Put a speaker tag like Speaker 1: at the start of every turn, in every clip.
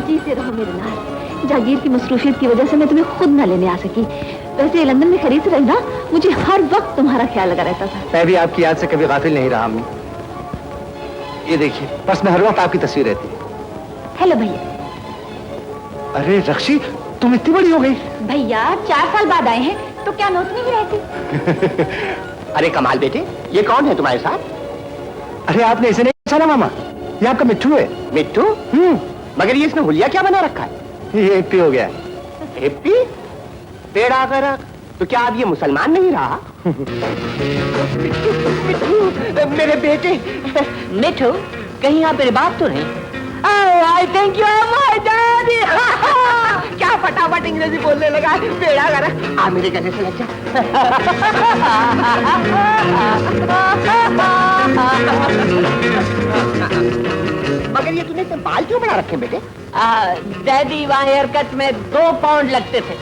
Speaker 1: जीते रहो मेरे लाल। जागीर की मसरूफियत की वजह से मैं तुम्हें खुद न लेने आ सकी। वैसे लंदन में खरीद रही ना, मुझे हर वक्त तुम्हारा ख्याल लगा रहता था।
Speaker 2: मैं भी आपकी याद से कभी गाफिल नहीं रहा अम्मी। ये देखिए, पर्स में हर वक्त आपकी तस्वीर रहती है।
Speaker 1: हेलो भैया।
Speaker 2: अरे रक्षी, तुम इतनी बड़ी हो गई।
Speaker 1: भैया 4 साल बाद आए हैं तो क्या नौकरी ही रहती।
Speaker 3: अरे कमाल बेटे, ये कौन है तुम्हारे साथ?
Speaker 2: अरे आपने इसे नहीं पूछा ना मामा, ये आपका मिट्टू है।
Speaker 3: मिट्टू? मगर ये इसमें हुलिया क्या बना रखा है?
Speaker 2: ये हिप्पी हो गया।
Speaker 3: हिप्पी? पेड़ आकर तो क्या अब ये मुसलमान नहीं रहा? मिट्टू, मेरे बेटे।
Speaker 1: मिट्टू, कहीं यहाँ मेरे बाप तो नहीं? I think you are my daddy.
Speaker 3: क्या फटाफट अंग्रेजी बोलने लगा। पेड़ा करा, आ मेरे गले से लग जा। मगर ये तूने इतने बाल क्यों बना रखे बेटे?
Speaker 1: डैडी वहाँ हेयर कट में 2 पाउंड लगते थे,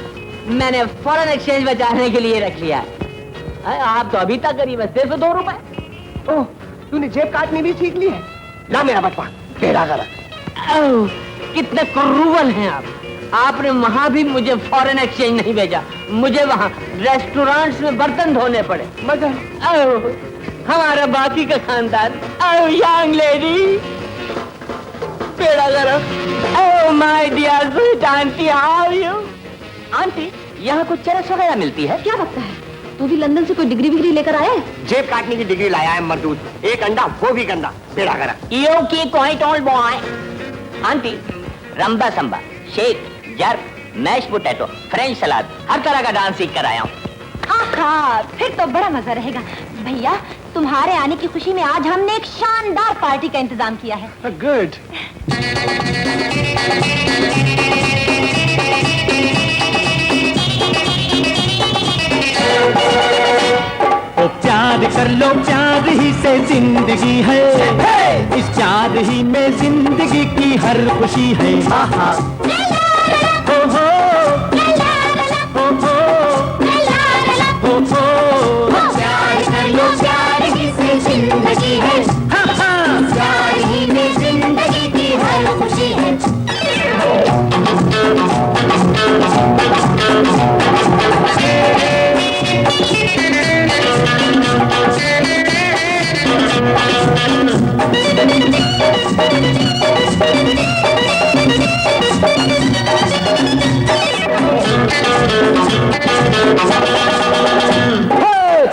Speaker 1: मैंने फॉरेन एक्सचेंज बचाने के लिए रख लिया। आप तो अभी तक गरीब है, सिर्फ 2 रुपए।
Speaker 3: ओह, तूने जेब काटनी भी सीख ली है। ला मेरा बचपा, पेड़ा करा।
Speaker 1: कितने क्रूवल हैं आप। आपने वहां भी मुझे फॉरेन एक्सचेंज नहीं भेजा, मुझे वहां रेस्टोरेंट्स में बर्तन धोने पड़े।
Speaker 3: मगर
Speaker 1: हमारा बाकी का खानदान, यंग लेडी, पेड़ा गरम। Oh my dear sweet aunty, how are you?
Speaker 3: Aunty, यहाँ कुछ चरस वगैरह मिलती है?
Speaker 1: क्या लगता है तू भी लंदन से कोई डिग्री विग्री लेकर आया है?
Speaker 3: जेब काटने की डिग्री लाया है मरदूद। एक अंडा, वो भी गंदा। पेड़ा करा।
Speaker 1: You keep quiet, old boy. Aunty, rumba samba, shake, jerk, mash potato, French salad, हर तरह का डांस सीख कर आया हूँ। आहा, फिर तो बड़ा मजा रहेगा। भैया, तुम्हारे आने की खुशी में आज हमने एक शानदार पार्टी का इंतजाम किया है।
Speaker 2: गुड।
Speaker 4: तो प्यार कर लो, प्यार ही से जिंदगी है। इस प्यार ही में जिंदगी की हर खुशी है।
Speaker 5: प्यार कर लो, प्यार ही से जिंदगी है। प्यार ही में जिंदगी की हर खुशी है।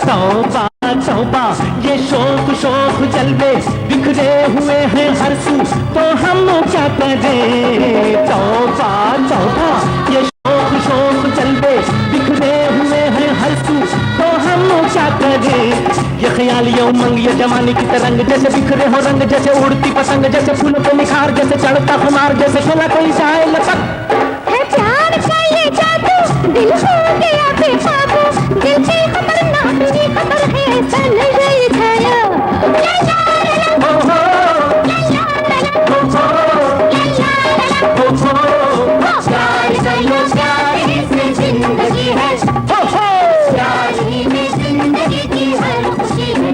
Speaker 4: तौबा तौबा, ये शोक शोक जलवे बिखरे हुए हैं हर सू, तो हम क्या करें? तौबा तौबा, ये शोक शोक जलवे बिखरे हुए हैं हर सू, तो हम क्या करें? ये ख्याल ये उमंग ये जवानी की तरंग, जैसे बिखरे हो रंग, जैसे उड़ती पतंग, जैसे फूलों पे निखार, जैसे चढ़ता खुमार, जैसे खेला कोई जाए लपक।
Speaker 5: है प्यार का ये जादू, दिल हो गया बेकाबू, दिल की खबर ना अपनी खबर है, ऐसा नजर छाया। प्यार कर लो, प्यार ही से जिंदगी है। प्यार ही में जिंदगी की हर खुशी है।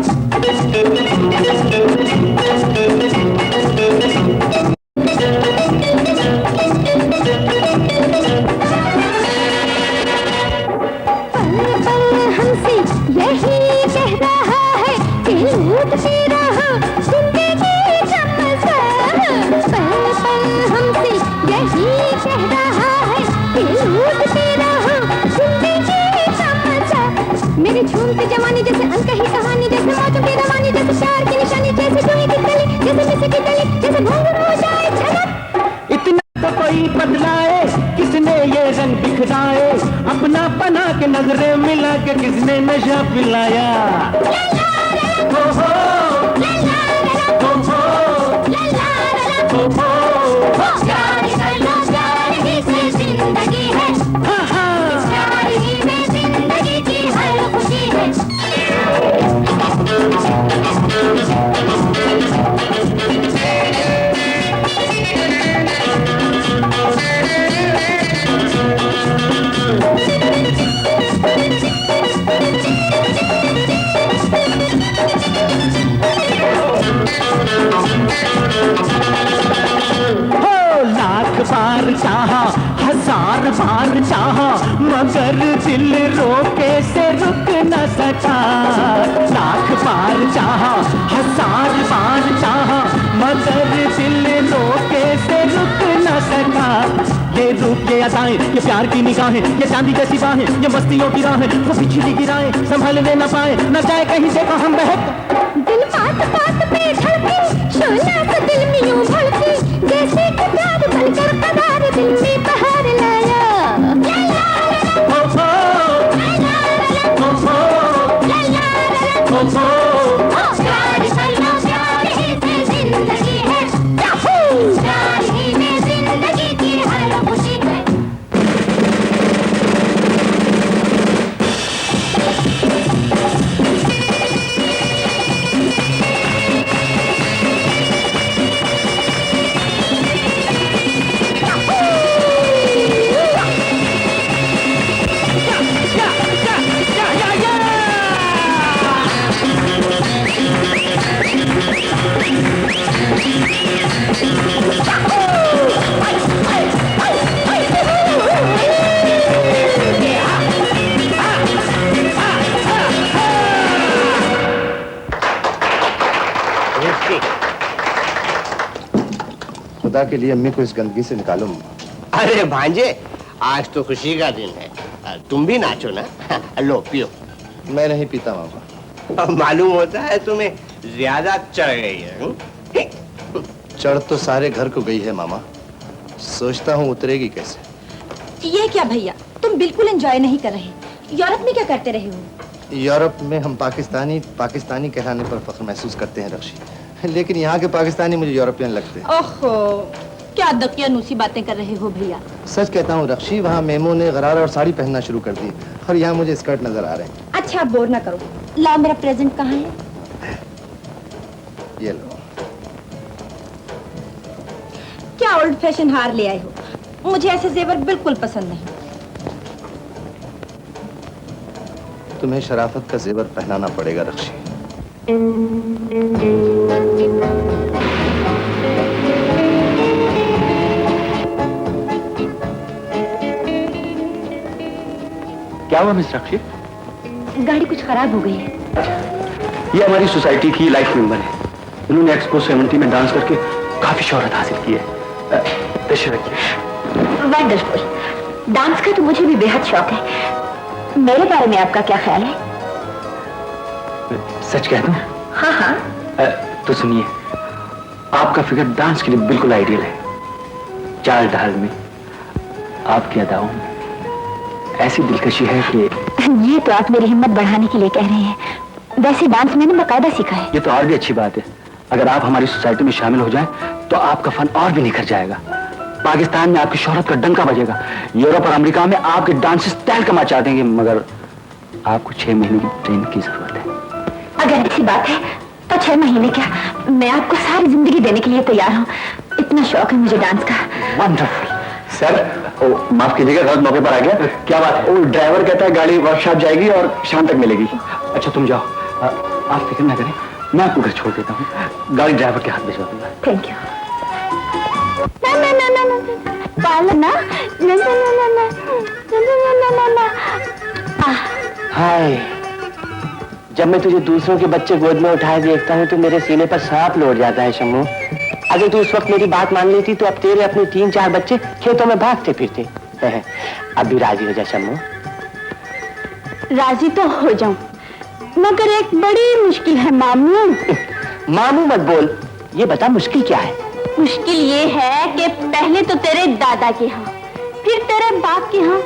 Speaker 5: मेरी झूमती जवानी जैसे अनकही कहानी, जैसे मौजों की रवानी, जैसे प्यार की निशानी, जैसे जुई की कली, जैसे मिसे की गली, जैसे घुंघरू हो जाए झलक।
Speaker 4: इतना तो कोई बदलाए, किसने ये रंग बिखराए, अपना बना के नजरें मिला के किसने नशा पिलाया। हो हो हो हो हो
Speaker 5: प्यार कर लो, प्यार ही से जिंदगी है,
Speaker 4: हाँ हाँ
Speaker 5: प्यार ही में जिंदगी की हर खुशी है।
Speaker 4: लाख बार चाहा, हजार बार चाहा, मगर दिल रोके से रुक न सका। लाख बार चाहा, हजार बार चाहा, मगर दिल रोके से रुक न सका। ये रूप, ये अदाएं, ये प्यार की निगाहें, ये चांदी जैसी बाहें, ये मस्तियों की राहें, वो बिजली गिराएं, संभालने न पाए, न जाए कहीं से कहाँ बहक।
Speaker 5: दिल बात बात पे धड़के, शोला सा दिल में यूं भड़के, जैसे कि प्यार बनकर कदार दिल में बहार लाया।
Speaker 4: हो हो हो हो हो
Speaker 5: प्यार कर लो, प्यार ही से जिंदगी है, प्यार ही में जिंदगी की हर खुशी है।
Speaker 2: खुदा के लिए अम्मी को इस गंदगी से निकालो।
Speaker 3: अरे भांजे, आज तो खुशी का दिन है, तुम भी नाचो ना। लो पियो।
Speaker 2: मैं नहीं पीता मामा।
Speaker 3: मालूम होता है तुम्हें ज्यादा चढ़ गई है।
Speaker 2: चढ़ तो सारे घर को गई है मामा, सोचता हूँ उतरेगी कैसे।
Speaker 6: ये क्या भैया, तुम बिल्कुल एंजॉय नहीं कर रहे। यूरोप में क्या करते रहे हो?
Speaker 2: यूरोप में हम पाकिस्तानी कहलाने पर फख्र महसूस करते हैं रक्षी, लेकिन यहाँ के पाकिस्तानी मुझे यूरोपियन लगते हैं।
Speaker 6: ओहो, क्या दकियानूसी बातें कर रहे हो भैया।
Speaker 2: सच कहता हूँ रक्षी, वहाँ मेमो ने गरारा और साड़ी पहनना शुरू कर दी और यहाँ मुझे स्कर्ट नजर आ रहे हैं।
Speaker 6: अच्छा बोर ना करो, लाओ मेरा प्रेजेंट कहाँ है?
Speaker 2: ये लो।
Speaker 6: क्या ओल्ड फैशन हार ले आए हो, मुझे ऐसे जेवर बिल्कुल पसंद नहीं।
Speaker 2: तुम्हें शराफत का जेवर पहनाना पड़ेगा रक्षी। क्या हुआ मिस रक्षी?
Speaker 6: गाड़ी कुछ खराब हो गई है।
Speaker 2: ये हमारी सोसाइटी की लाइफ मेंबर है, इन्होंने एक्सपो 70 में डांस करके काफी शोहरत हासिल की है।
Speaker 6: वंडरफुल, डांस का तो मुझे भी बेहद शौक है। मेरे बारे में आपका क्या ख्याल है?
Speaker 2: सच कहता हूँ?
Speaker 6: हाँ हाँ।
Speaker 2: तो सुनिए, आपका फिगर डांस के लिए बिल्कुल आइडियल है। चाल ढाल में, आपकी अदाओं में ऐसी दिलकशी है कि
Speaker 6: ये तो आप मेरी हिम्मत बढ़ाने के लिए कह रहे हैं, वैसे डांस मैंने बकायदा सीखा है।
Speaker 2: ये तो और भी अच्छी बात है। अगर आप हमारी सोसाइटी में शामिल हो जाएं, तो आपका फन और भी निखर जाएगा। पाकिस्तान में आपकी शोहरत का डंका बजेगा, यूरोप और अमेरिका में आपके डांस स्टाइल कमा देंगे, मगर आपको 6 महीने की ट्रेनिंग की जरूरत है।
Speaker 6: अगर ऐसी बात है तो 6 महीने क्या, मैं आपको सारी जिंदगी देने के लिए तैयार हूँ। इतना शौक है मुझे डांस का।
Speaker 2: वंडरफुल। सर, माफ कीजिएगा, गलत मौके पर आ गया। क्या बात है? वो ड्राइवर कहता है गाड़ी वर्कशॉप जाएगी और शाम तक मिलेगी। अच्छा तुम जाओ, आप फिक्र ना करें, मैं आपको घर छोड़ देता हूँ, गाड़ी ड्राइवर के हाथ भिजवा दूंगा।
Speaker 6: Thank you. ना ना ना ना ना पालन ना ना ना ना ना ना ना ना।
Speaker 7: हाय, जब मैं तुझे दूसरों के बच्चे गोद में उठाए देखता हूँ तो मेरे सीने पर सांप लौट जाता है शम्मू। अगर तू उस वक्त मेरी बात मान लेती तो अब तेरे अपने 3-4 बच्चे खेतों में भागते फिरते। अब भी राजी हो जा शम्मू।
Speaker 6: राजी तो हो जाऊं, मगर एक बड़ी मुश्किल है मामू।
Speaker 7: मामू मत बोल, ये बता मुश्किल क्या है?
Speaker 6: मुश्किल ये है कि पहले तो तेरे दादा के यहाँ, फिर तेरे बाप के यहाँ,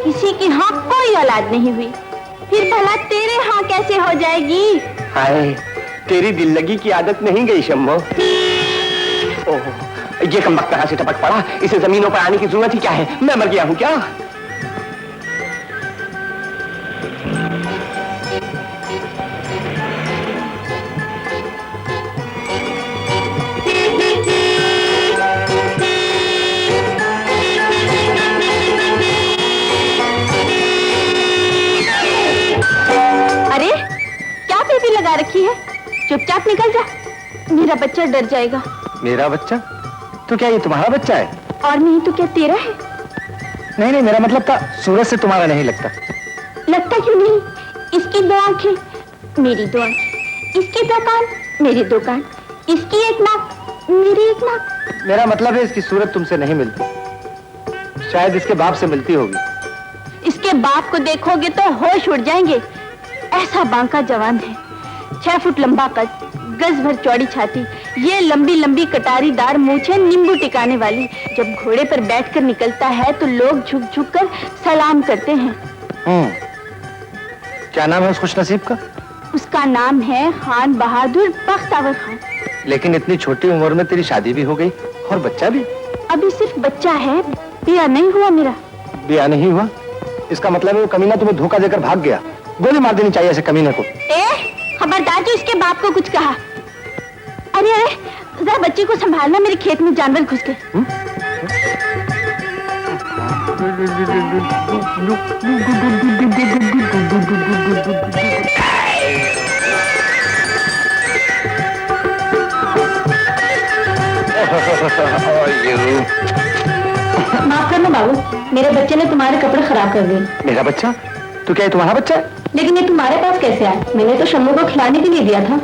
Speaker 6: किसी की हाँ कोई औलाद नहीं हुई, फिर भला तेरे हाँ कैसे हो जाएगी?
Speaker 7: हाय, तेरी दिल लगी की आदत नहीं गई शम्भो। ओह, ये कमबख्त कहाँ से टपक पड़ा? इसे जमीनों पर आने की जरूरत ही क्या है? मैं मर गया हूँ क्या?
Speaker 6: अरे क्या पीपी लगा रखी है? चुपचाप निकल जा, मेरा बच्चा डर जाएगा।
Speaker 7: मेरा बच्चा? तो क्या ये तुम्हारा बच्चा है?
Speaker 6: और नहीं तो क्या तेरा है?
Speaker 7: नहीं नहीं, मेरा मतलब था सूरज से तुम्हारा नहीं लगता।
Speaker 6: लगता क्यों नहीं? इसकी 2 आंखें, मेरी 2 आंखें, इसके 2 कान, मेरे 2 कान, इसकी 1 नाक, मेरी 1 नाक।
Speaker 7: मेरा मतलब है इसकी सूरत तुमसे नहीं मिलती, शायद इसके बाप से मिलती होगी।
Speaker 6: इसके बाप को देखोगे तो होश उड़ जाएंगे। ऐसा बांका जवान है, 6 फुट लंबा कद, गज भर चौड़ी छाती, ये लंबी लंबी कटारीदार मूछें नींबू टिकाने वाली। जब घोड़े पर बैठकर निकलता है तो लोग झुक झुक कर सलाम करते हैं।
Speaker 7: क्या नाम है उस खुशनसीब का?
Speaker 6: उसका नाम है खान बहादुर बख्तावर खान।
Speaker 7: लेकिन इतनी छोटी उम्र में तेरी शादी भी हो गई और बच्चा भी।
Speaker 6: अभी सिर्फ बच्चा है, ब्याह नहीं हुआ मेरा।
Speaker 7: ब्याह नहीं हुआ? इसका मतलब है वो कमीना तुम्हें धोखा देकर भाग गया। गोली मार देनी चाहिए ऐसे कमीने को।
Speaker 6: खबरदार जो इसके बाप को कुछ कहा। अरे अरे, जरा बच्चे को संभालना, मेरे खेत में जानवर घुस गए। माफ करना बाबू, मेरे बच्चे ने तुम्हारे कपड़े खराब कर दिए।
Speaker 7: मेरा बच्चा? तो क्या ये तुम्हारा बच्चा है?
Speaker 6: लेकिन ये तुम्हारे पास कैसे आया? मैंने तो शम्मू को खिलाने के लिए दिया था।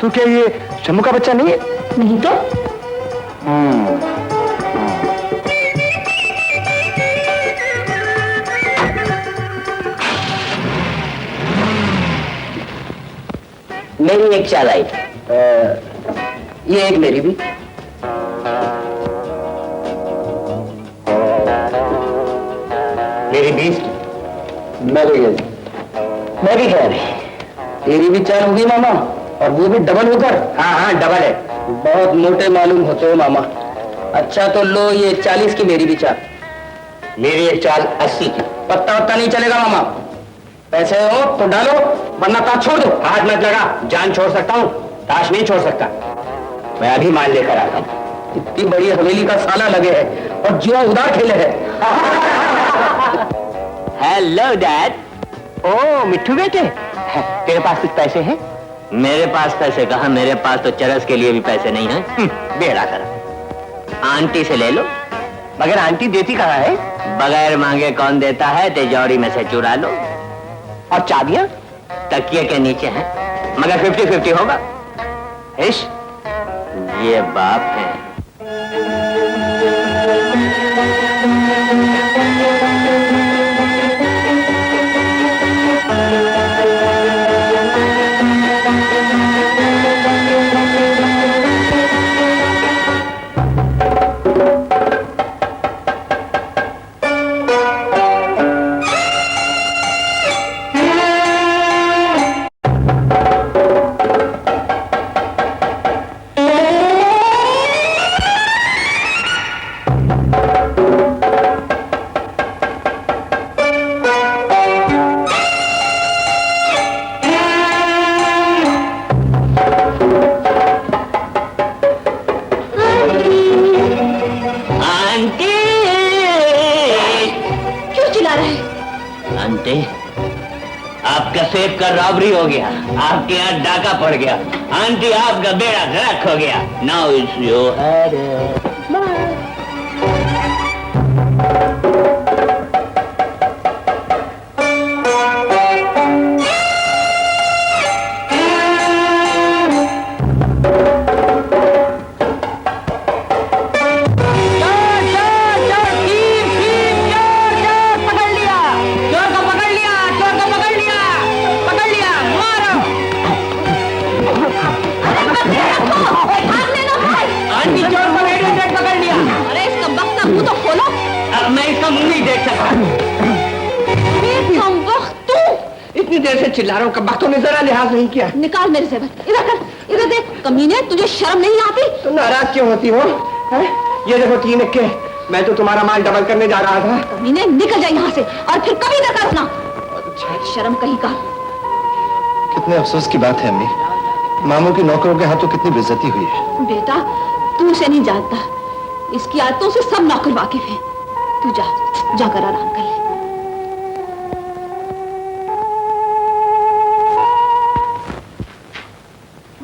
Speaker 7: तो क्या ये शम्मू का बच्चा नहीं है?
Speaker 6: नहीं तो?
Speaker 1: मेरी एक चाल आई,
Speaker 7: ये एक मेरी भी। मेरी 20
Speaker 2: मैं भी गई।
Speaker 7: मैं भी कह रही।
Speaker 2: तेरी भी चाल होगी मामा, और वो भी डबल होकर।
Speaker 7: हाँ हाँ, डबल है।
Speaker 2: बहुत मोटे मालूम होते हो मामा। अच्छा तो लो, ये 40 की मेरी भी चाल।
Speaker 7: मेरी एक चाल 80 की।
Speaker 2: पत्ता वत्ता नहीं चलेगा मामा, पैसे हो तो डालो वरना ताश छोड़ दो।
Speaker 7: हाथ मत लगा, जान छोड़ सकता हूँ, ताश नहीं छोड़ सकता। मैं अभी मान लेकर आता हूँ।
Speaker 2: इतनी बड़ी हवेली का साला लगे है और जुआ उधार खेले है।
Speaker 1: Hello dad.
Speaker 7: ओ मिट्ठू बेटे, तेरे पास कुछ पैसे हैं?
Speaker 1: मेरे पास पैसे कहाँ, मेरे पास तो चरस के लिए भी पैसे नहीं हैं।
Speaker 7: बेड़ा कर।
Speaker 1: आंटी से ले लो।
Speaker 7: मगर आंटी देती कहाँ है?
Speaker 1: बगैर मांगे कौन देता है, तिजोरी में से चुरा लो।
Speaker 7: और चाबियां?
Speaker 1: तकिए के नीचे हैं, मगर 50-50 होगा।
Speaker 7: इश,
Speaker 1: ये बाप है। आंटी, आपका सेब का रॉबरी हो गया, आपके यहाँ डाका पड़ गया। आंटी, आपका बेड़ा गर्क हो गया। Now it's your headache. Aunty, चोर पकड़ लिया।
Speaker 3: देर से चिल्ला रहा हूँ, कब तूने जरा लिहाज नहीं किया।
Speaker 6: निकाल मेरे जेवर, इधर कर, इधर देख। कमीने, तुझे शर्म नहीं आती?
Speaker 3: तुम नाराज क्यों होती हो? ये देखो 3 इक्के, मैं तो तुम्हारा माल डबल करने जा रहा था।
Speaker 6: कमीने, निकल जा यहाँ से और फिर कभी न करना। शर्म कहीं का।
Speaker 8: कितने अफसोस की बात है अम्मी, मामू की नौकरों के हाथों कितनी बेइज्जती हुई है।
Speaker 6: बेटा, तू उसे नहीं जानता, इसकी आदतों से सब नौकर वाकिफ हैं। तू जाकर आराम कर ले।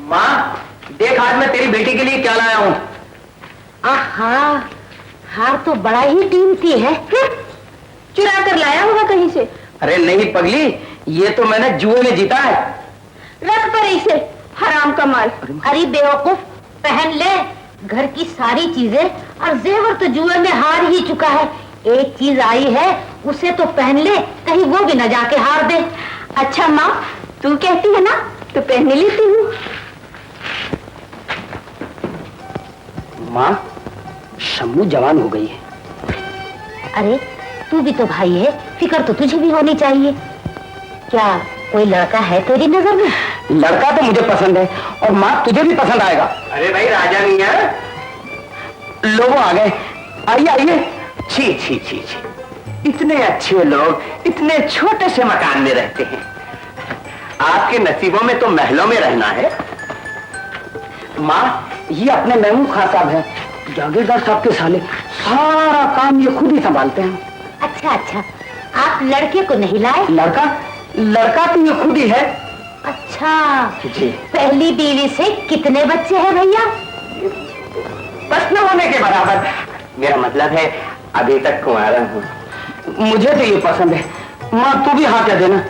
Speaker 2: माँ, देख आज मैं तेरी बेटी के लिए क्या लाया हूँ।
Speaker 6: आहा, हार तो बड़ा ही कीमती है। चुरा कर लाया होगा कहीं से।
Speaker 2: अरे नहीं पगली, ये तो मैंने जुए में जीता है।
Speaker 6: रख पर इसे, हराम का माल। अरे बेवकूफ, पहन ले। घर की सारी चीजें और जेवर तो जुए में हार ही चुका है। एक चीज आई है, उसे तो पहन ले, कहीं वो भी न जाके हार दे। अच्छा माँ, तू कहती है ना, तो पहन लेती हूँ।
Speaker 2: माँ, शम्मू जवान हो गई है।
Speaker 6: अरे तू भी तो भाई है, फिक्र तो तुझे भी होनी चाहिए। क्या कोई लड़का है तेरी नजर में?
Speaker 2: लड़का तो मुझे पसंद है, और माँ तुझे भी पसंद आएगा। अरे भाई राजा नहीं है, लोग आ गए। आइए आइए। छी छी छी छी, इतने अच्छे लोग इतने छोटे से मकान में रहते हैं। आपके नसीबों में तो महलों में रहना है। माँ, ये अपने महमूद खां साहब हैं, जागीरदार साहब के साले। सारा काम ये खुद ही संभालते हैं।
Speaker 6: अच्छा अच्छा, आप लड़के को नहीं लाए?
Speaker 2: लड़का तो ये खुद ही है।
Speaker 6: अच्छा
Speaker 2: जी।
Speaker 6: पहली बीवी से कितने बच्चे हैं भैया?
Speaker 2: बस न होने के बराबर। मेरा मतलब है अभी तक कुंवारा हूँ। मुझे तो ये पसंद है। माँ तू भी हाँ कह देना।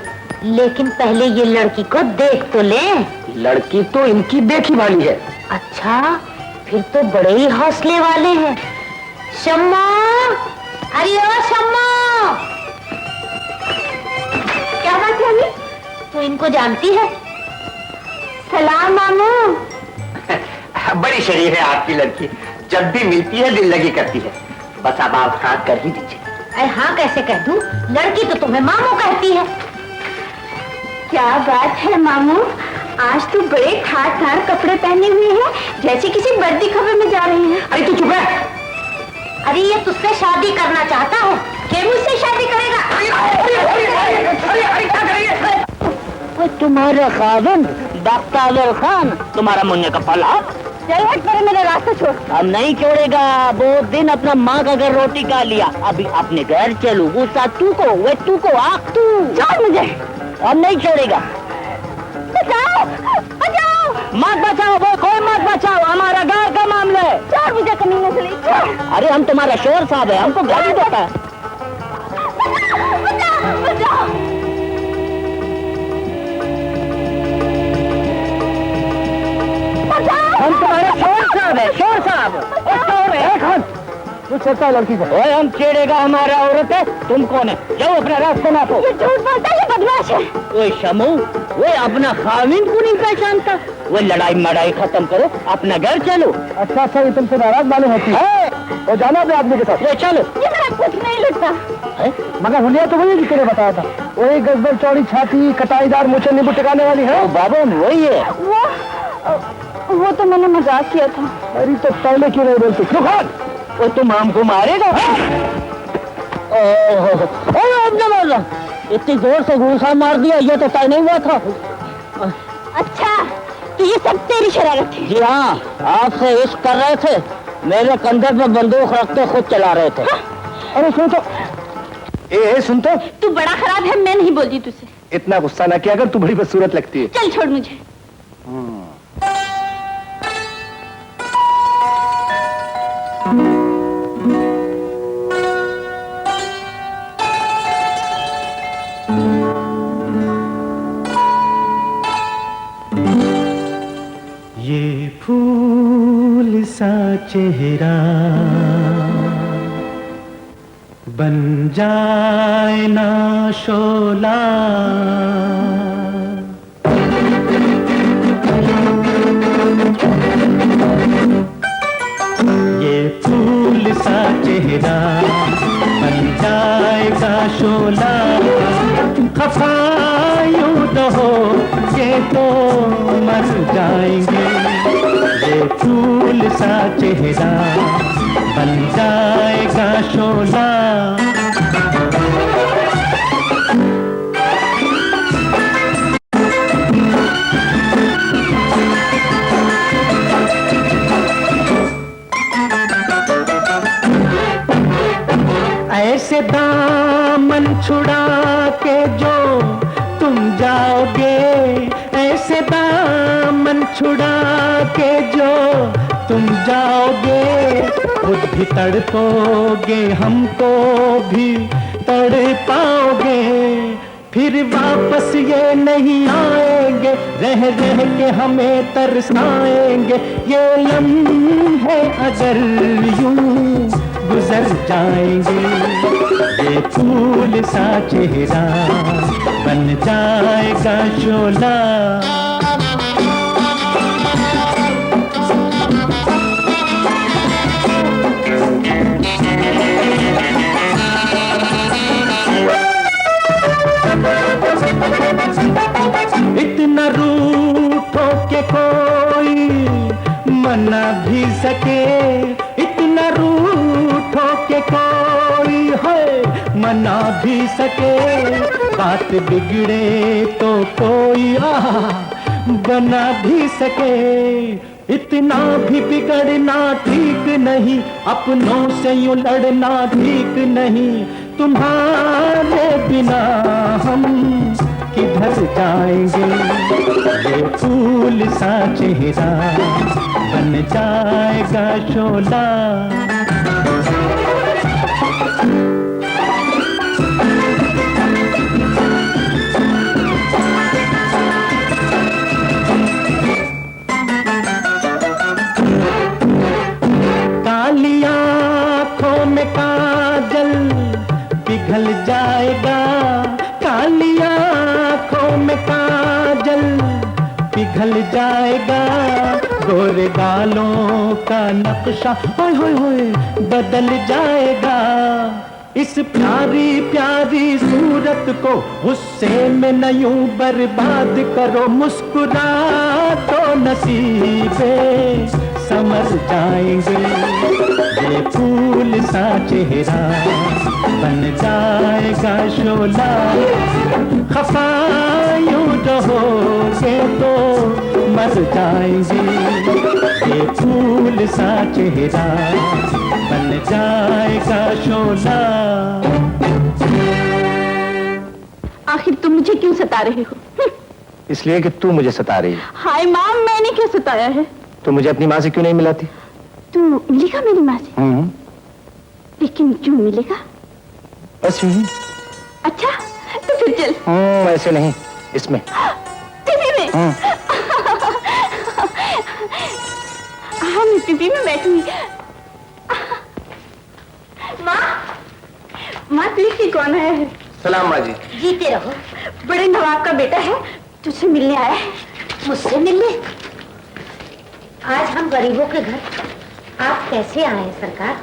Speaker 6: लेकिन पहले ये लड़की को देख तो ले।
Speaker 2: लड़की तो इनकी देखी वाली है।
Speaker 6: अच्छा, फिर तो बड़े ही हौसले वाले हैं। शम्मा, अरे ओ शम्मा, क्या बात है अम्मी? तू इनको जानती है? सलाम मामू।
Speaker 2: बड़ी शरीफ है आपकी लड़की, जब भी मिलती है दिल लगी करती है। बस अब आप हाँ कर ही दीजिए।
Speaker 6: अरे हाँ कैसे कह दूं? लड़की तो तुम्हें मामू कहती है। क्या बात है मामू, आज तो बड़े ठाट ठाट कपड़े पहने हुए हैं, जैसे किसी बर्दी खबर में जा रहे हैं।
Speaker 2: अरे तू चुप है।
Speaker 6: अरे ये तुझसे शादी करना चाहता है, क्या मुझसे शादी करेगा?
Speaker 2: अरे क्या करेंगे?
Speaker 1: तुम्हारा खाविंद डॉक्टर खान, तुम्हारा मुन्ने का फला।
Speaker 6: चल हट, पर मेरा रास्ता छोड़।
Speaker 1: अब नहीं छोड़ेगा, बहुत दिन अपना माँ का घर रोटी खा लिया, अभी अपने घर चलू। गुस्सा तू को, वे तू को, आख तू।
Speaker 6: छोड़ मुझे।
Speaker 1: अब नहीं छोड़ेगा।
Speaker 6: बचाओ बचाओ।
Speaker 1: मत बचाओ, वो कोई मत बचाओ, हमारा घर का मामला है।
Speaker 6: छोड़ मुझे कमीने से नहीं।
Speaker 1: अरे हम तुम्हारा शोर साहब है, हमको गाली देता है।
Speaker 6: बचाओ बचाओ।
Speaker 1: हम तुम्हारे शोर साहब है, शोर साहब। शोर है खान, तू छेड़ता है लड़की को। ओए हम छेड़ेगा, हमारा औरत है, तुम कौन है? जाओ अपना रास्ता नापो।
Speaker 6: ये झूठ बोलता है, ये बदमाश है।
Speaker 1: ओए शमू, वो अपना खाविंद को नहीं पहचानता। वो लड़ाई मड़ाई खत्म करो, अपना घर चलो।
Speaker 2: अच्छा अच्छा, ये तुमसे नाराज मालूम होती है। और जाना अपने आदमी के साथ।
Speaker 1: ये चलो।
Speaker 6: ये मेरा कुछ नहीं लगता।
Speaker 2: मगर हुलिया तो वही जिसने बताया था, वही गजबर चौड़ी छाती कटाईदार मुझे नींबू टिकाने वाली है।
Speaker 1: बाबा वही है।
Speaker 6: वो तो मैंने मजाक किया था।
Speaker 2: अरे तो पहले क्यों नहीं बोलती? क्यों खान?
Speaker 1: वो तुम हमको मारेगा? इतनी जोर से घूसा मार दिया, ये तो तय नहीं हुआ था।
Speaker 6: अच्छा, तो ये सब तेरी शरारत है?
Speaker 1: जी हाँ, आपसे इश्क कर रहे थे, मेरे कंधे पे बंदूक रखते खुद चला रहे थे।
Speaker 2: अरे सुन तो, सुन तो,
Speaker 6: तू बड़ा खराब है, मैं नहीं बोलती तुझसे।
Speaker 2: इतना गुस्सा ना किया अगर, तू बड़ी बदसूरत लगती है।
Speaker 6: चल छोड़ मुझे।
Speaker 4: ये फूल सा चेहरा बन जाए ना शोला, ये फूल सा चेहरा बन जाएगा शोला, खफा यूं जाओगे तो मर जाएंगे। ये फूल सा चेहरा बन जाएगा शोला। ऐसे दामन छुड़ा के जो तुम जाओगे, ऐसे दामन छुड़ा के जो तुम जाओगे, खुद भी तड़पोगे हमको भी तड़पाओगे। फिर वापस ये नहीं आएंगे, रह रह के हमें तरसाएंगे। ये लम्हे अगर यूं गुजर जाएंगे, ये फूल सा चेहरा बन जाएगा शोला। इतना रूठो के कोई मना भी सके, इतना रूठो के कोई है मना भी सके। बात बिगड़े तो कोई बना भी सके। इतना भी बिगड़ना ठीक नहीं, अपनों से यूं लड़ना ठीक नहीं। तुम्हारे बिना हम किधर जाएंगे, ये फूल सा चेहरा बन जाएगा शोला। काली आँखों में काजल पिघल जाएगा, काली आँखों में काजल पिघल जाएगा। गोरे गालों का नक्शा होय होय होय बदल जाएगा। इस प्यारी प्यारी सूरत को गुस्से में न यूं बर्बाद करो। मुस्कुरा तो नसीबे समझ जाएंगे, ये फूल सा चेहरा बन जाएगा शोला। खफा यूं रहोगे तो मर जाएंगे, ये फूल सा चेहरा बन जाएगा शोला।
Speaker 6: आखिर तुम मुझे क्यों सता रहे हो?
Speaker 8: इसलिए कि तू मुझे सता रही है।
Speaker 6: हाय माँ, मैंने क्या सताया है?
Speaker 8: तो मुझे अपनी माँ से क्यों नहीं मिलाती?
Speaker 6: तू मिलेगा मेरी माँ से? लेकिन क्यों मिलेगा?
Speaker 8: बस यूं ही।
Speaker 6: अच्छा तो फिर चल।
Speaker 8: ऐसे नहीं, इसमें
Speaker 6: टीवी में। हाँ मैं टीवी में बैठूंगी। माँ, माँ देखिए कौन है?
Speaker 3: सलाम माँ जी।
Speaker 5: जीते रहो।
Speaker 6: बड़े नवाब का बेटा है, तुझसे मिलने आया है।
Speaker 5: मुझसे मिलने? आज हम गरीबों के घर, आप कैसे आए हैं सरकार?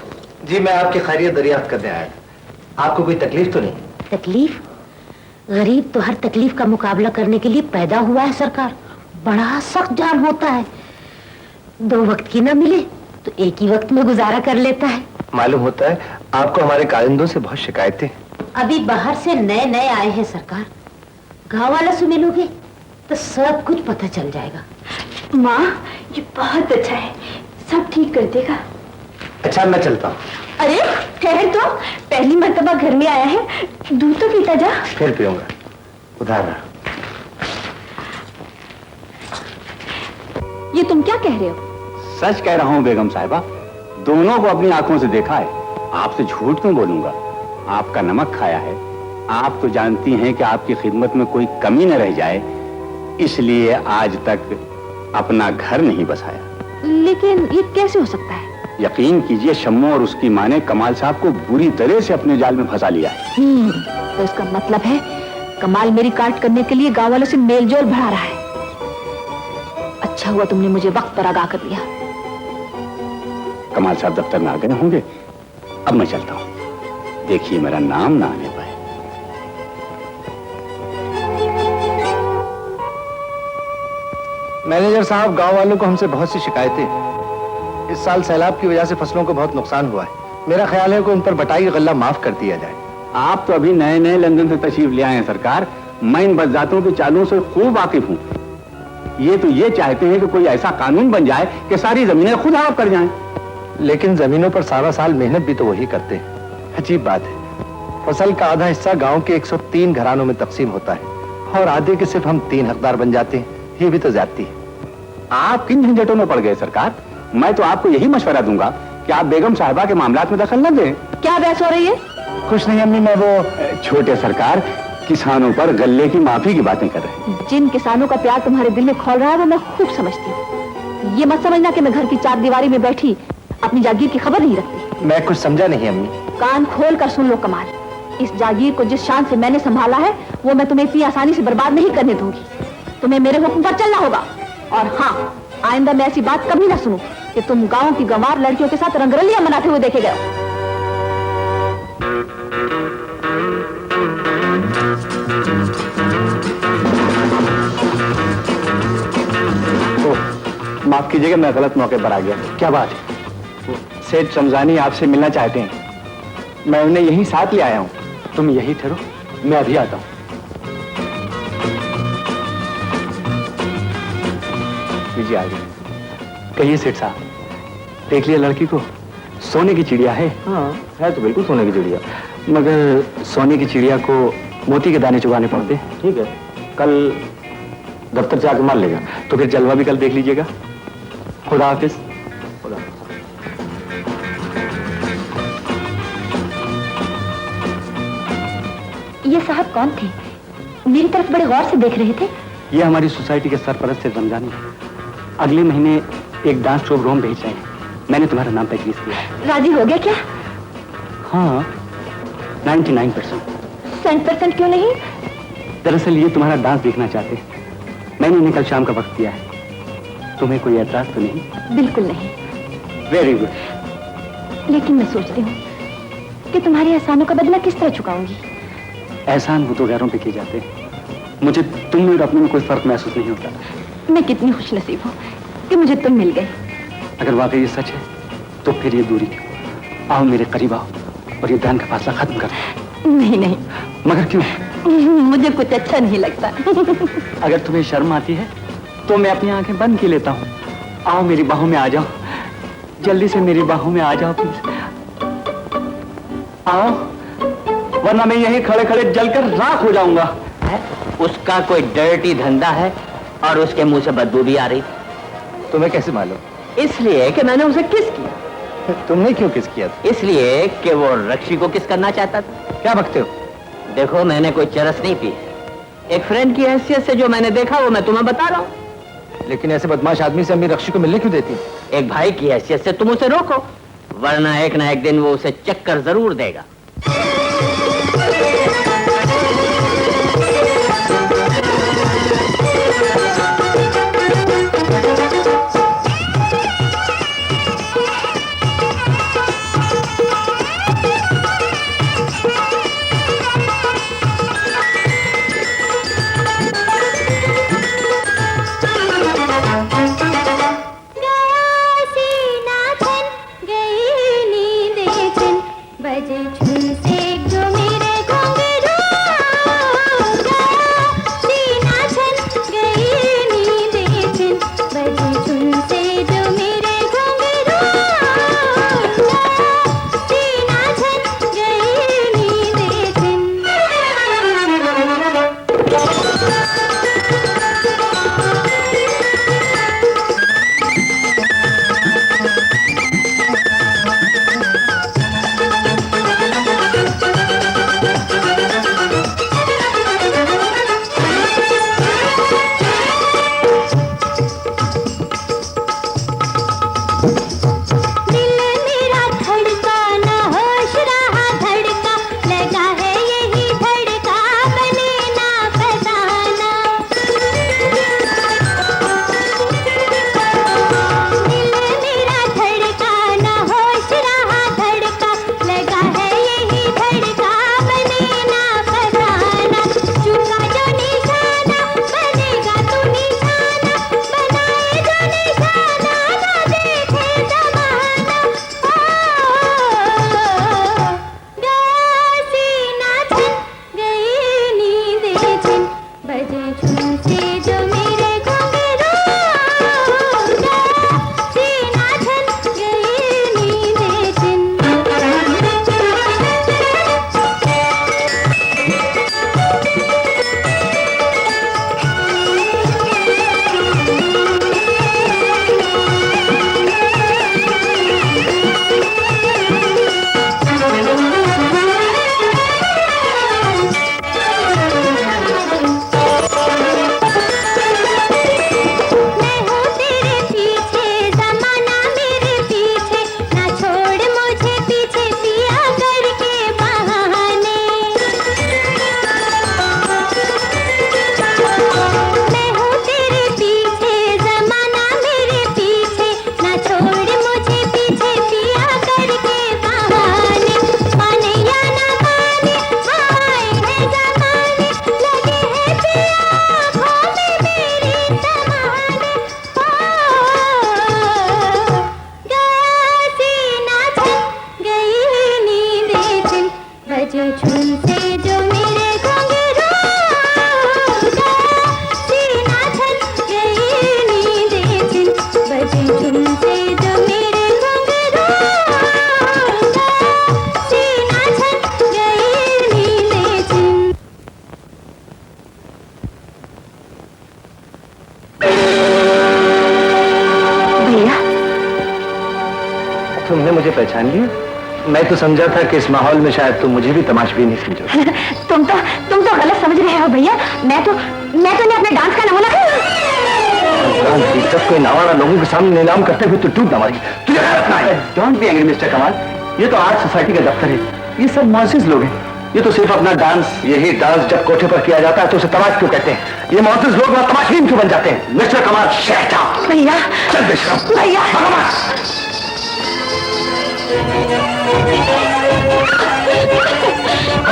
Speaker 8: जी मैं आपकी खैरियत दरियाफ्त करने आया था। आपको कोई तकलीफ तो नहीं?
Speaker 5: तकलीफ? गरीब तो हर तकलीफ का मुकाबला करने के लिए पैदा हुआ है सरकार। बड़ा सख्त जाम होता है, 2 वक्त की ना मिले तो एक ही वक्त में गुजारा कर लेता है।
Speaker 8: मालूम होता है आपको हमारे कारिंदों से बहुत शिकायतें।
Speaker 5: अभी बाहर से नए नए आए हैं सरकार। गाँव वालों से मिलोगे तो सब कुछ पता चल जाएगा।
Speaker 6: माँ ये बहुत अच्छा है, सब ठीक कर देगा।
Speaker 8: अच्छा मैं चलता हूँ।
Speaker 6: अरे ठहर तो, पहली मर्तबा घर में आया है, दूध तो पीता जा।
Speaker 8: फिर पीऊंगा, उधार रहा।
Speaker 6: ये तुम क्या कह रहे हो?
Speaker 2: सच कह रहा हूँ बेगम साहिबा, दोनों को अपनी आंखों से देखा है। आपसे झूठ क्यों बोलूंगा? आपका नमक खाया है। आप तो जानती हैं कि आपकी खिदमत में कोई कमी न रह जाए, इसलिए आज तक अपना घर नहीं बसाया।
Speaker 6: लेकिन ये कैसे हो सकता है?
Speaker 2: यकीन कीजिए, शम्मू और उसकी माँ ने कमाल साहब को बुरी तरह से अपने जाल में फंसा लिया है।
Speaker 6: तो इसका मतलब है कमाल मेरी काट करने के लिए गांव वालों से मेलजोल बढ़ा रहा है। अच्छा हुआ तुमने मुझे वक्त पर आगाह कर दिया।
Speaker 2: कमाल साहब दफ्तर में आ गए होंगे, अब मैं चलता हूँ। देखिए मेरा नाम ना आने पाए।
Speaker 8: मैनेजर साहब, गांव वालों को हमसे बहुत सी शिकायतें। इस साल सैलाब की वजह से फसलों को बहुत नुकसान हुआ है। मेरा ख्याल है कि उन पर बटाई गल्ला माफ कर दिया जाए।
Speaker 2: आप तो अभी नए नए लंदन से तशरीफ ले आए हैं सरकार। मैं इन बदजातों की चालों से खूब वाकिफ हूँ। ये तो ये चाहते हैं कि कोई ऐसा कानून बन जाए कि सारी जमीनें खुद हड़प कर जाएं।
Speaker 8: लेकिन जमीनों पर सारा साल मेहनत भी तो वही करते हैं। अजीब बात है, फसल का आधा हिस्सा गांव के 103 घरानों में तकसीम होता है और आधे के सिर्फ हम 3 हकदार बन जाते हैं। ये भी तो ज्यादती है।
Speaker 2: आप किन झंझटों में पड़ गए सरकार? मैं तो आपको यही मशवरा दूंगा कि आप बेगम साहिबा के मामलात में दखल न दें।
Speaker 6: क्या बहस हो रही है?
Speaker 2: कुछ नहीं अम्मी, मैं वो छोटे सरकार किसानों पर गल्ले की माफी की बातें कर रहे हैं।
Speaker 6: जिन किसानों का प्यार तुम्हारे दिल में खोल रहा है वो मैं खूब समझती हूँ। ये मत समझना कि मैं घर की चार दीवारी में बैठी अपनी जागीर की खबर नहीं रखती।
Speaker 8: मैं कुछ समझा नहीं अम्मी।
Speaker 6: कान खोल कर सुन लो कमाल, इस जागीर को जिस शान से मैंने संभाला है वो मैं तुम्हें इतनी आसानी से बर्बाद नहीं करने दूंगी। तुम्हें मेरे हुक्म पर चलना होगा। और हाँ, आइंदा मैं ऐसी बात कभी ना सुनूं कि तुम गांव की गंवार लड़कियों के साथ रंगरलियां मनाते हुए देखे गए।
Speaker 2: माफ कीजिएगा, मैं गलत मौके पर आ गया। क्या बात है? सेठ समझानी आपसे मिलना चाहते हैं। मैं उन्हें यहीं साथ ले आया हूँ। तुम यहीं ठहरो, मैं अभी आता हूँ। लीजिए आ गए। कहिए सेठ साहब, देख लिया लड़की को? सोने की चिड़िया है। हाँ है तो बिल्कुल सोने की चिड़िया, मगर सोने की चिड़िया को मोती के दाने चुगाने पड़ते। ठीक है, कल दफ्तर से आके मान लेगा। तो फिर जलवा भी कल देख लीजिएगा। खुदा हाफिज। खुदा
Speaker 5: ये साहब कौन थे? मेरी तरफ बड़े गौर से देख रहे थे।
Speaker 2: ये हमारी सोसाइटी के सरपरस्त से रमजानी है। अगले महीने एक डांस शो रोम भेज रहे हैं। मैंने तुम्हारा नाम तजवीज किया है।
Speaker 5: राजी हो गया क्या?
Speaker 2: हाँ 99%।
Speaker 5: 100% क्यों नहीं?
Speaker 2: दरअसल ये तुम्हारा डांस देखना चाहते हैं। मैंने इन्हें कल शाम का वक्त दिया है। तुम्हें कोई एतराज तो नहीं?
Speaker 5: बिल्कुल नहीं।
Speaker 2: Very good.
Speaker 5: लेकिन मैं सोचती हूँ कि तुम्हारे एहसानों का बदला किस तरह चुकाऊंगी।
Speaker 2: एहसान वो तो गैरों पे किए जाते हैं। मुझे तुम में और अपने में कोई फर्क महसूस नहीं होता।
Speaker 5: मैं कितनी खुशनसीब हूँ कि मुझे तुम मिल गए।
Speaker 2: अगर वाकई ये सच है तो फिर ये दूरी क्यों? आओ मेरे करीब आओ और ये ध्यान का फासला खत्म कर दो।
Speaker 5: नहीं नहीं।
Speaker 2: मगर क्यों?
Speaker 5: मुझे कुछ अच्छा नहीं लगता।
Speaker 2: अगर तुम्हें शर्म आती है तो मैं अपनी आंखें बंद की लेता हूँ। आओ मेरी बाहों में आ जाओ, जल्दी से मेरी बाहों में आ जाओ प्लीज। आओ, वरना मैं यहीं खड़े खड़े जलकर राख हो जाऊंगा।
Speaker 1: उसका कोई डर्टी धंधा है और उसके मुंह से बदबू भी आ रही।
Speaker 8: तुम्हें कैसे मालूम?
Speaker 1: इसलिए कि मैंने उसे किस किया।
Speaker 8: तुमने क्यों किस किया?
Speaker 1: इसलिए कि वो रक्षी को किस करना चाहता था।
Speaker 8: क्या बकते हो?
Speaker 1: देखो, मैंने कोई चरस नहीं पी। एक फ्रेंड की हैसियत से जो मैंने देखा वो मैं तुम्हें बता रहा हूँ।
Speaker 8: लेकिन ऐसे बदमाश आदमी से अम्मी रक्षी को मिलने क्यों देती?
Speaker 1: एक भाई की हैसियत से तुम उसे रोको, वरना एक ना एक दिन वो उसे चक्कर जरूर देगा।
Speaker 9: बजे
Speaker 8: तुमने मुझे पहचान लिया? मैं तो समझा था कि इस माहौल में शायद तुम मुझे भी तमाशबीन नहीं समझो।
Speaker 5: तुम तो गलत समझ रहे हो भैया। मैं तो नहीं अपने डांस का नमूना।
Speaker 2: इज्जत को इन आवारा लोगों के सामने नीलाम करते हुए तो टूट न मारी। तुझे रखना है। डोंट बी एंग्री मिस्टर कमाल, ये तो आर्ट सोसाइटी का दफ्तर है, ये सब मुअज़्ज़िज़ लोग हैं। ये तो सिर्फ अपना डांस, यही डांस जब कोठे पर किया जाता है तो उसे तमाश क्यों कहते हैं? ये मुअज़्ज़िज़ लोग वहाँ तमाशबीन क्यों बन जाते हैं? मिस्टर कमाल, शट अप।
Speaker 5: भैया
Speaker 2: चल बेशरम
Speaker 5: भैया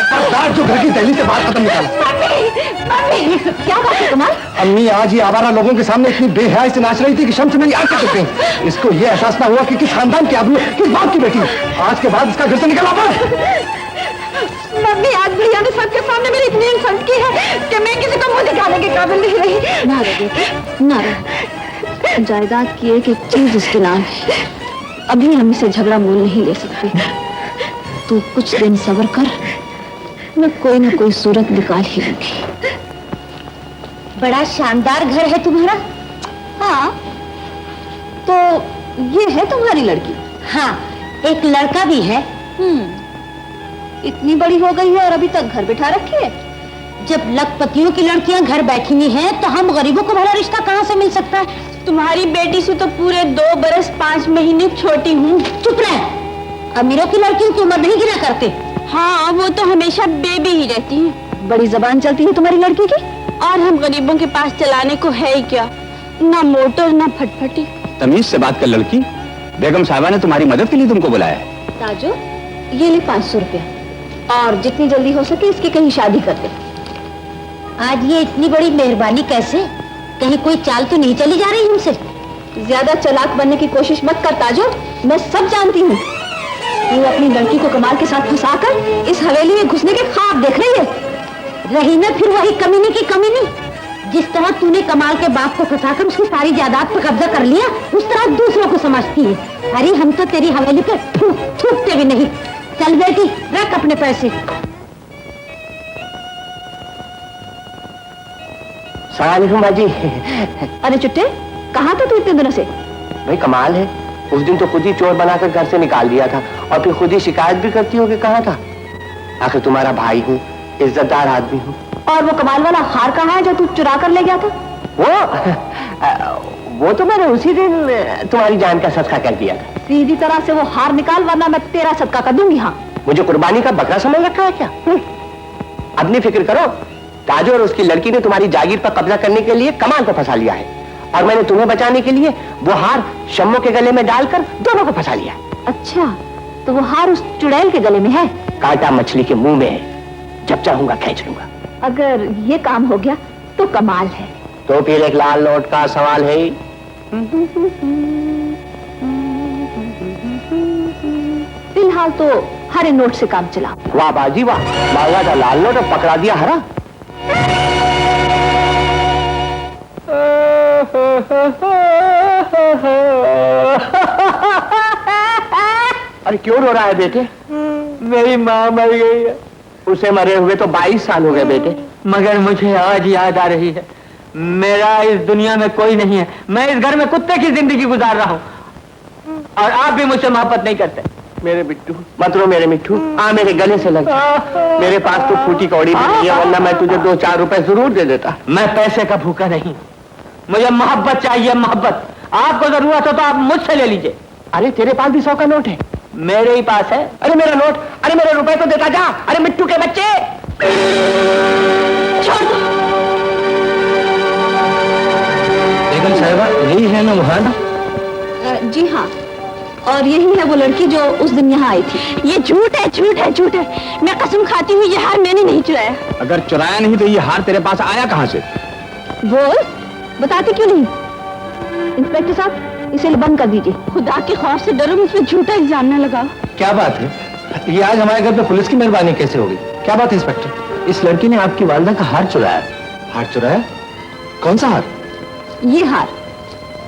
Speaker 8: खबरदार, जो घर की दहलीज से बात खत्म निकाला।
Speaker 5: मम्मी, क्या बात है कमाल?
Speaker 8: अम्मी आज ही आवारा लोगों के सामने इतनी बेहयाई से नाच रही थी कि शम्स मेरी आंखें टूट गईं। इसको ये एहसास ना हुआ कि किस खानदान की आदमी, किस बाप की बेटी। आज के बाद इसका घर से निकल आता।
Speaker 5: मम्मी, आज भैया ने सबके सामने मेरी इतनी इंसल्ट की है कि मैं किसी को मुंह दिखाने के काबिल नहीं रही।
Speaker 6: ना रे ना रे, जायदाद की एक एक चीज इसके नाम है। अभी हम इसे झगड़ा मोल नहीं ले सकते। तू कुछ दिन सब्र कर, मैं कोई ना कोई सूरत निकाल ही लूंगी।
Speaker 5: बड़ा शानदार घर है तुम्हारा।
Speaker 6: हाँ, तो ये है तुम्हारी लड़की?
Speaker 5: हाँ, एक लड़का भी है।
Speaker 6: इतनी बड़ी हो गई है और अभी तक घर बिठा रखी है।
Speaker 5: जब लखपतियों की लड़कियां घर बैठी हुई हैं, तो हम गरीबों को भला रिश्ता कहाँ से मिल सकता है?
Speaker 6: तुम्हारी बेटी से तो पूरे 2 बरस 5 महीने छोटी हूँ।
Speaker 5: चुप रहे, अमीरों की लड़कियों की उम्र नहीं गिना करते।
Speaker 6: हाँ, वो तो हमेशा बेबी ही रहती है। बड़ी जबान चलती है तुम्हारी लड़की की। और हम गरीबों के पास चलाने को है ही क्या, ना मोटर ना फटफटी।
Speaker 2: तमीज से बात कर लड़की, बेगम साहिबा ने तुम्हारी मदद के लिए तुमको बुलाया है।
Speaker 6: ताजो, ये ले 500 रुपया, और जितनी जल्दी हो सके इसकी कहीं शादी कर दे।
Speaker 5: आज ये इतनी बड़ी मेहरबानी कैसे? कहीं कोई चाल तो नहीं चली जा रही हमसे?
Speaker 6: ज्यादा चालाक बनने की कोशिश मत कर ताजो, मैं सब जानती हूँ। तू अपनी लड़की को कमाल के साथ फंसाकर इस हवेली में घुसने के ख्वाब देख रही है।
Speaker 5: रही ना फिर वही कमीनी की कमीनी। जिस तरह तूने कमाल के बाप को फंसाकर उसकी सारी जायदाद पर कब्जा कर लिया, उस तरह दूसरों को समझती है। अरे हम तो तेरी हवेली पे थूकते भी नहीं। चल बेटी, रख अपने पैसे।
Speaker 7: सलाम बाजी।
Speaker 6: अरे चुट्टे, कहाँ था तू इतने दिनों से?
Speaker 7: भाई कमाल है, उस दिन तो खुद ही चोर बनाकर घर से निकाल दिया था और फिर खुद ही शिकायत भी करती हो कि कहाँ था। आखिर तुम्हारा भाई हूँ, इज्जतदार आदमी हूँ।
Speaker 6: और वो कमाल वाला हार कहाँ है जो तू चुरा कर ले गया था?
Speaker 7: वो तो मैंने उसी दिन तुम्हारी जान का सदका कर दिया था।
Speaker 6: सीधी तरह से वो हार निकाल, वरना मैं तेरा सदका कर दूंगी। हाँ,
Speaker 7: मुझे कुर्बानी का बकरा समझ रखा है क्या? अपनी फिक्र करो, ताजो और उसकी लड़की ने तुम्हारी जागीर पर कब्जा करने के लिए कमाल को फंसा लिया है, और मैंने तुम्हें बचाने के लिए वो हार शम्मो के गले में डालकर दोनों को फंसा लिया है।
Speaker 6: अच्छा, तो वो हार उस चुड़ैल के गले में है?
Speaker 7: कांटा मछली के मुंह में है, जब चाहूंगा खींच लूंगा।
Speaker 6: अगर ये काम हो गया तो कमाल है।
Speaker 7: तो फिर एक लाल नोट का सवाल है ही।
Speaker 6: फिलहाल तो हरे नोट से काम चला।
Speaker 7: वाह बाजी वाह, मांगा था लाल नोट और पकड़ा दिया हरा। अरे क्यों रो रहा है बेटे?
Speaker 1: मेरी माँ मर गई है।
Speaker 7: उसे मरे हुए तो 22 साल हो गए बेटे।
Speaker 1: मगर मुझे आज याद आ रही है, मेरा इस दुनिया में कोई नहीं है। मैं इस घर में कुत्ते की जिंदगी गुजार रहा हूँ, और आप भी मुझसे मोहब्बत नहीं करते।
Speaker 7: मेरे बिट्टू मत रो मेरे मिट्टू, आ मेरे गले से लग जा। मेरे पास तो फूटी कौड़ी भी नहीं है, वरना मैं तुझे 2-4 रुपए जरूर दे देता।
Speaker 1: मैं पैसे का भूखा नहीं, मुझे मोहब्बत चाहिए, मोहब्बत। आपको जरूरत हो तो आप मुझसे ले लीजिए।
Speaker 7: अरे तेरे पास भी 100 का नोट है?
Speaker 1: मेरे ही पास है।
Speaker 7: अरे मेरा नोट, अरे मेरे रुपए तो देता जा। अरे मिट्टू के बच्चे,
Speaker 2: बेगम साहिबा, यही है ना वहां?
Speaker 6: जी हाँ, और यही है वो लड़की जो उस दिन यहाँ आई थी। ये झूठ है, झूठ है, झूठ है। मैं कसम खाती हूँ, ये हार मैंने नहीं चुराया।
Speaker 2: अगर चुराया नहीं तो ये हार तेरे पास आया कहाँ से?
Speaker 6: बोल, बताते क्यों नहीं? इंस्पेक्टर साहब, इसे बंद कर दीजिए। खुदा के खौफ से डरो, मुझ पर झूठा इल्जाम न लगाओ।
Speaker 8: क्या बात है? ये आज हमारे घर पे पुलिस की मेहरबानी कैसे होगी? क्या बात है इंस्पेक्टर?
Speaker 2: इस लड़की ने आपकी वालदा का हार चुराया।
Speaker 8: हार चुराया? कौन सा हार?
Speaker 6: ये हार।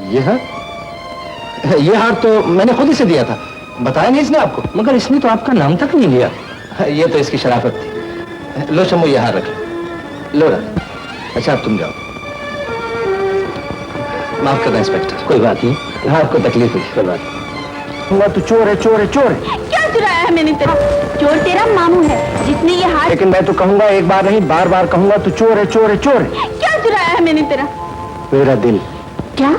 Speaker 8: ये हार? ये हार तो मैंने खुद इसे दिया था। बताया नहीं इसने आपको?
Speaker 2: मगर इसने तो आपका नाम तक नहीं लिया।
Speaker 8: ये तो इसकी शराफत थी। लो शम्मू, ये हार रख लो। रख। अच्छा अब तुम जाओ। माफ करना इंस्पेक्टर।
Speaker 2: कोई बात नहीं,
Speaker 8: हाँ आपको तकलीफ हुई। कोई बात नहीं। कहूंगा तू चोर है, चोर है, चोर है।
Speaker 6: क्या चुराया है मैंने तेरा? चोर तेरा मामू है जिसने ये हाथ।
Speaker 8: लेकिन मैं तो कहूंगा, एक बार नहीं बार बार कहूंगा, तू चोर है, चोर है, चोर है।
Speaker 6: क्या चुराया है मैंने तेरा?
Speaker 8: मेरा दिल।
Speaker 6: क्या?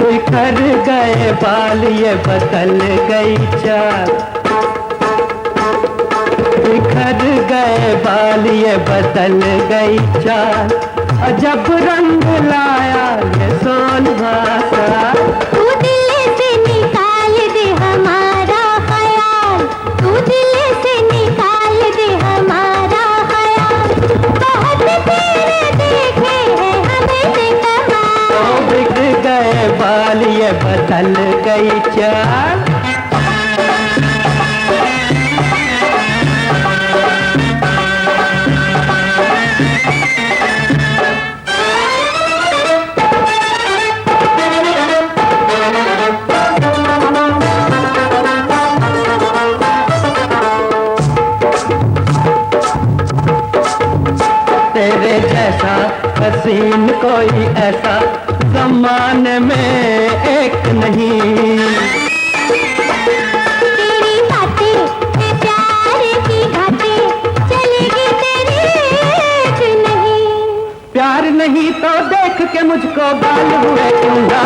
Speaker 4: बिखर गए बाल ये बदल गई चाल, बिखर गए बाल ये बदल गई चाल, अजब रंग लाया ये सोलवा साल।
Speaker 5: तू दिल से निकाल दे हमारा ख्याल, तू दिल से निकाल दे हमारा ख्याल, बहुत तेरे देखे हैं हमें कमाल।
Speaker 4: बिखर गए बाल ये बदल गई चाल। तेरे जैसा हसीन कोई ऐसा जमाने में एक नहीं।
Speaker 5: तेरी बातें ये प्यार की बातें चलेगी तेरी एक नहीं।
Speaker 4: प्यार नहीं तो देख के मुझको बाल हुए क्यों ना।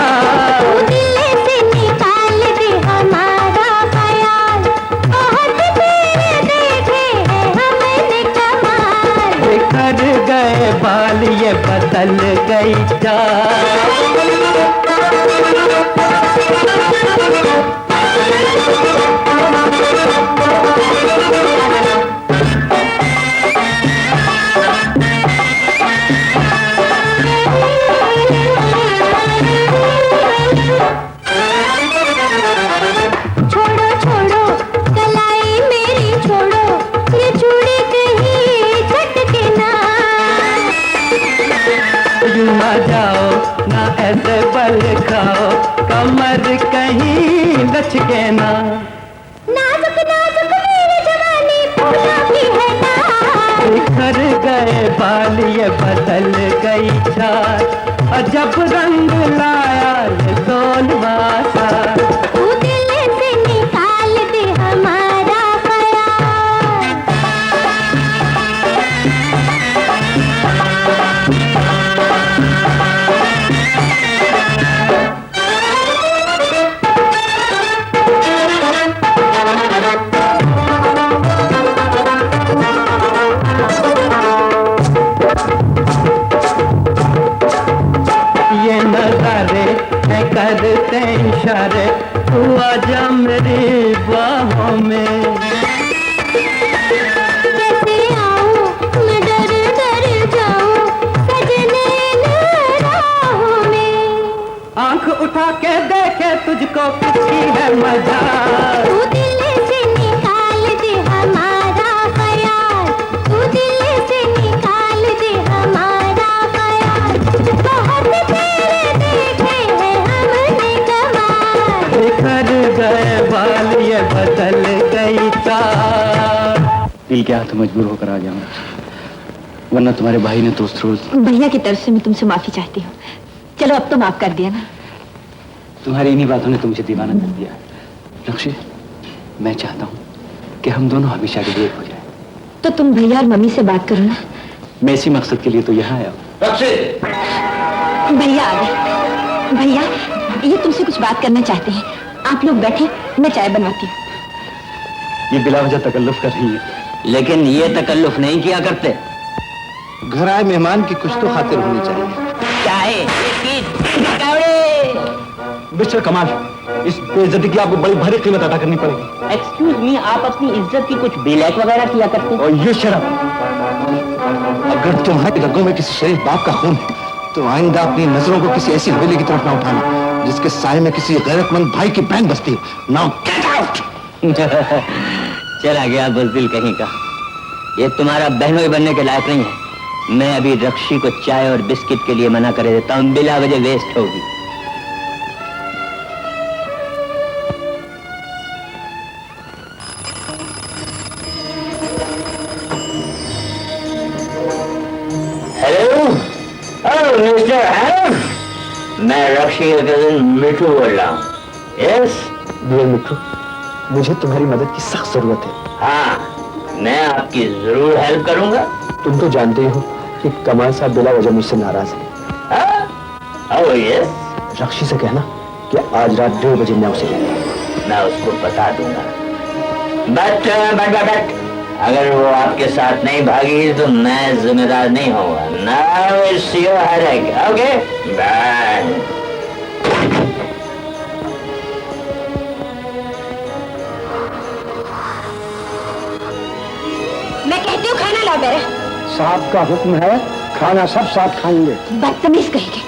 Speaker 5: तू दिल से निकाल दे हमारा ख्याल, बहुत तेरे देखे हैं हमने कमाल।
Speaker 4: बिखर गए बाल ये बदल गई चाल।
Speaker 5: छोड़ो छोड़ो कलाई मेरी छोड़ो, ये चूड़ी कहीं झटके ना।
Speaker 4: यूं ना जाओ ना ऐसे बल खाओ, कमर कहीं लचके ना।
Speaker 5: नाजुक नाजुक मेरी जवानी फूलों की है ना।
Speaker 4: बिखर गए बाल ये बदल गई चाल, अजब रंग लाया ये सोलवा साल।
Speaker 5: तू दिल से निकाल दे हमारा ख्याल।
Speaker 4: ये नजारे है करते इशारे, तू आजा मेरी बाहों में।
Speaker 5: कैसे आऊं मैं डर डर जाऊं सजने इन राहों में।
Speaker 4: आंख उठा के देखे तुझको किसकी है मजा।
Speaker 5: तू दिल से निकाल दे हमारा ख्याल, तू दिल से निकाल दे हमारा ख्याल, बहुत तेरे देखे हैं हमने कमाल।
Speaker 4: बिखर गए बाल ये बदल गई चाल।
Speaker 2: दिल क्या तो मजबूर होकर आ जाऊंगा, वरना तुम्हारे भाई ने दोस्त रोज
Speaker 6: भैया की तरफ से मैं तुमसे माफी चाहती हूँ। चलो अब तो माफ कर दिया ना।
Speaker 2: तुम्हारी इन्हीं बातों ने तुमसे दीवाना कर दिया। नक्शे, मैं चाहता हूँ कि हम दोनों हमेशा के लिए एक हो जाए।
Speaker 6: तो तुम भैया और मम्मी से बात करो ना।
Speaker 2: मैं इसी मकसद के लिए तो यहाँ आया हूँ।
Speaker 6: भैया आ गए। भैया ये तुमसे कुछ बात करना चाहते हैं, आप लोग बैठे, मैं चाय बनवाती हूँ।
Speaker 2: ये बिला वजह तकल्लुफ कर रही है,
Speaker 1: लेकिन ये तकल्लुफ नहीं किया करते।
Speaker 8: घर आए मेहमान की कुछ तो खातिर होनी चाहिए।
Speaker 1: चाहे
Speaker 2: मिस्टर कमाल, इस बेइज्जती की आपको बड़ी भारी कीमत अदा करनी पड़ेगी।
Speaker 1: एक्सक्यूज मी, आप अपनी इज्जत की कुछ बिलैक वगैरह किया करते?
Speaker 2: और ये शराब,
Speaker 8: अगर तुम्हारी रगों में किसी शरीफ बाप का खून है तो आइंदा अपनी नजरों को किसी ऐसी हवेली की तरफ ना उठाना जिसके साए में किसी गैरतमंद भाई की बहन बसती हो। Now get out.
Speaker 1: चला गया बुज़दिल कहीं का। ये तुम्हारा बहनोई बनने के लायक नहीं है। मैं अभी रक्षी को चाय और बिस्किट के लिए मना कर देता हूँ, बिला वजह वेस्ट होगी। हेलो, मिस्टर हैरन, मैं रक्षी का कजिन मिठू बोल रहा हूँ। यस
Speaker 2: डियर मिट्टू, मुझे तुम्हारी मदद की सख्त जरूरत है।
Speaker 1: हाँ, मैं आपकी जरूर हेल्प करूंगा।
Speaker 2: तुम तो जानते ही हो कि कमाल साहब बिला वजह मुझसे नाराज है।
Speaker 1: ओह यस,
Speaker 2: रक्षी से कहना कि आज रात 1:30 बजे मैं उसे लेगा।
Speaker 1: मैं उसको बता दूंगा। बट अगर वो आपके साथ नहीं भागी तो मैं जिम्मेदार नहीं होऊंगा। Now it's your headache. Okay bye.
Speaker 5: मैं कहती हूँ खाना लाओ मेरा।
Speaker 2: साहब का हुक्म है, खाना सब साथ खाएंगे।
Speaker 5: बदतमीज कहेंगे।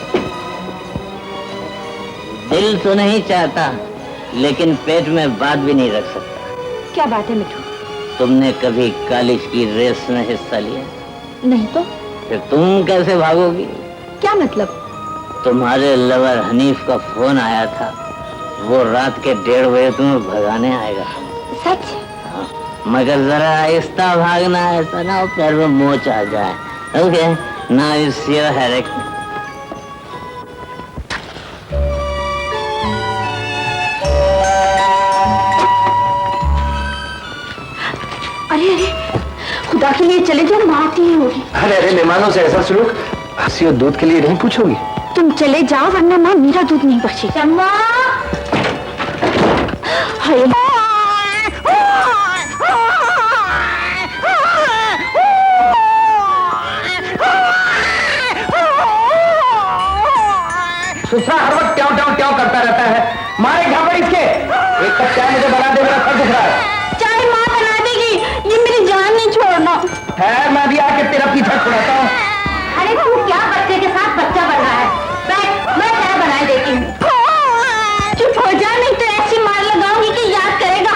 Speaker 1: दिल तो नहीं चाहता, लेकिन पेट में बात भी नहीं रख सकता।
Speaker 5: क्या बात है मिठू?
Speaker 1: तुमने कभी कॉलेज की रेस में हिस्सा लिया?
Speaker 5: नहीं तो
Speaker 1: फिर तुम कैसे भागोगी?
Speaker 5: क्या मतलब?
Speaker 1: तुम्हारे लवर हनीफ का फोन आया था, वो रात के 1:30 बजे तुम्हें भगाने आएगा।
Speaker 5: सच?
Speaker 1: मगर जरा आहिस्ता भागना, ऐसा ना हो पैर में मोच आ जाए। Okay, now it's your headache.
Speaker 5: अरे अरे, खुदा के लिए चले जाओ, वहां आती ही होगी।
Speaker 2: अरे मेहमानों से ऐसा सलूक, हंसी और दूध के लिए नहीं पूछोगी?
Speaker 5: तुम चले जाओ वरना माँ मेरा दूध नहीं बचेगा। हाय
Speaker 2: सुसरा हर वक्त ट्याव ट्याव ट्याव करता रहता है। मारे घापड़ इसके। एक कप चाय मुझे बना दे, मेरा सर दुख रहा है।
Speaker 6: चाय माँ बना देगी, ये मेरी जान नहीं छोड़ना।
Speaker 2: है, मैं भी आके तेरा पीछा छुड़ाता हूँ।
Speaker 5: अरे तू क्या बच्चे के साथ बच्चा बन रहा है? बैठ, मैं चाय बना देती हूँ।
Speaker 6: चुप हो जा, नहीं तो ऐसी मार लगाऊंगी कि याद करेगा।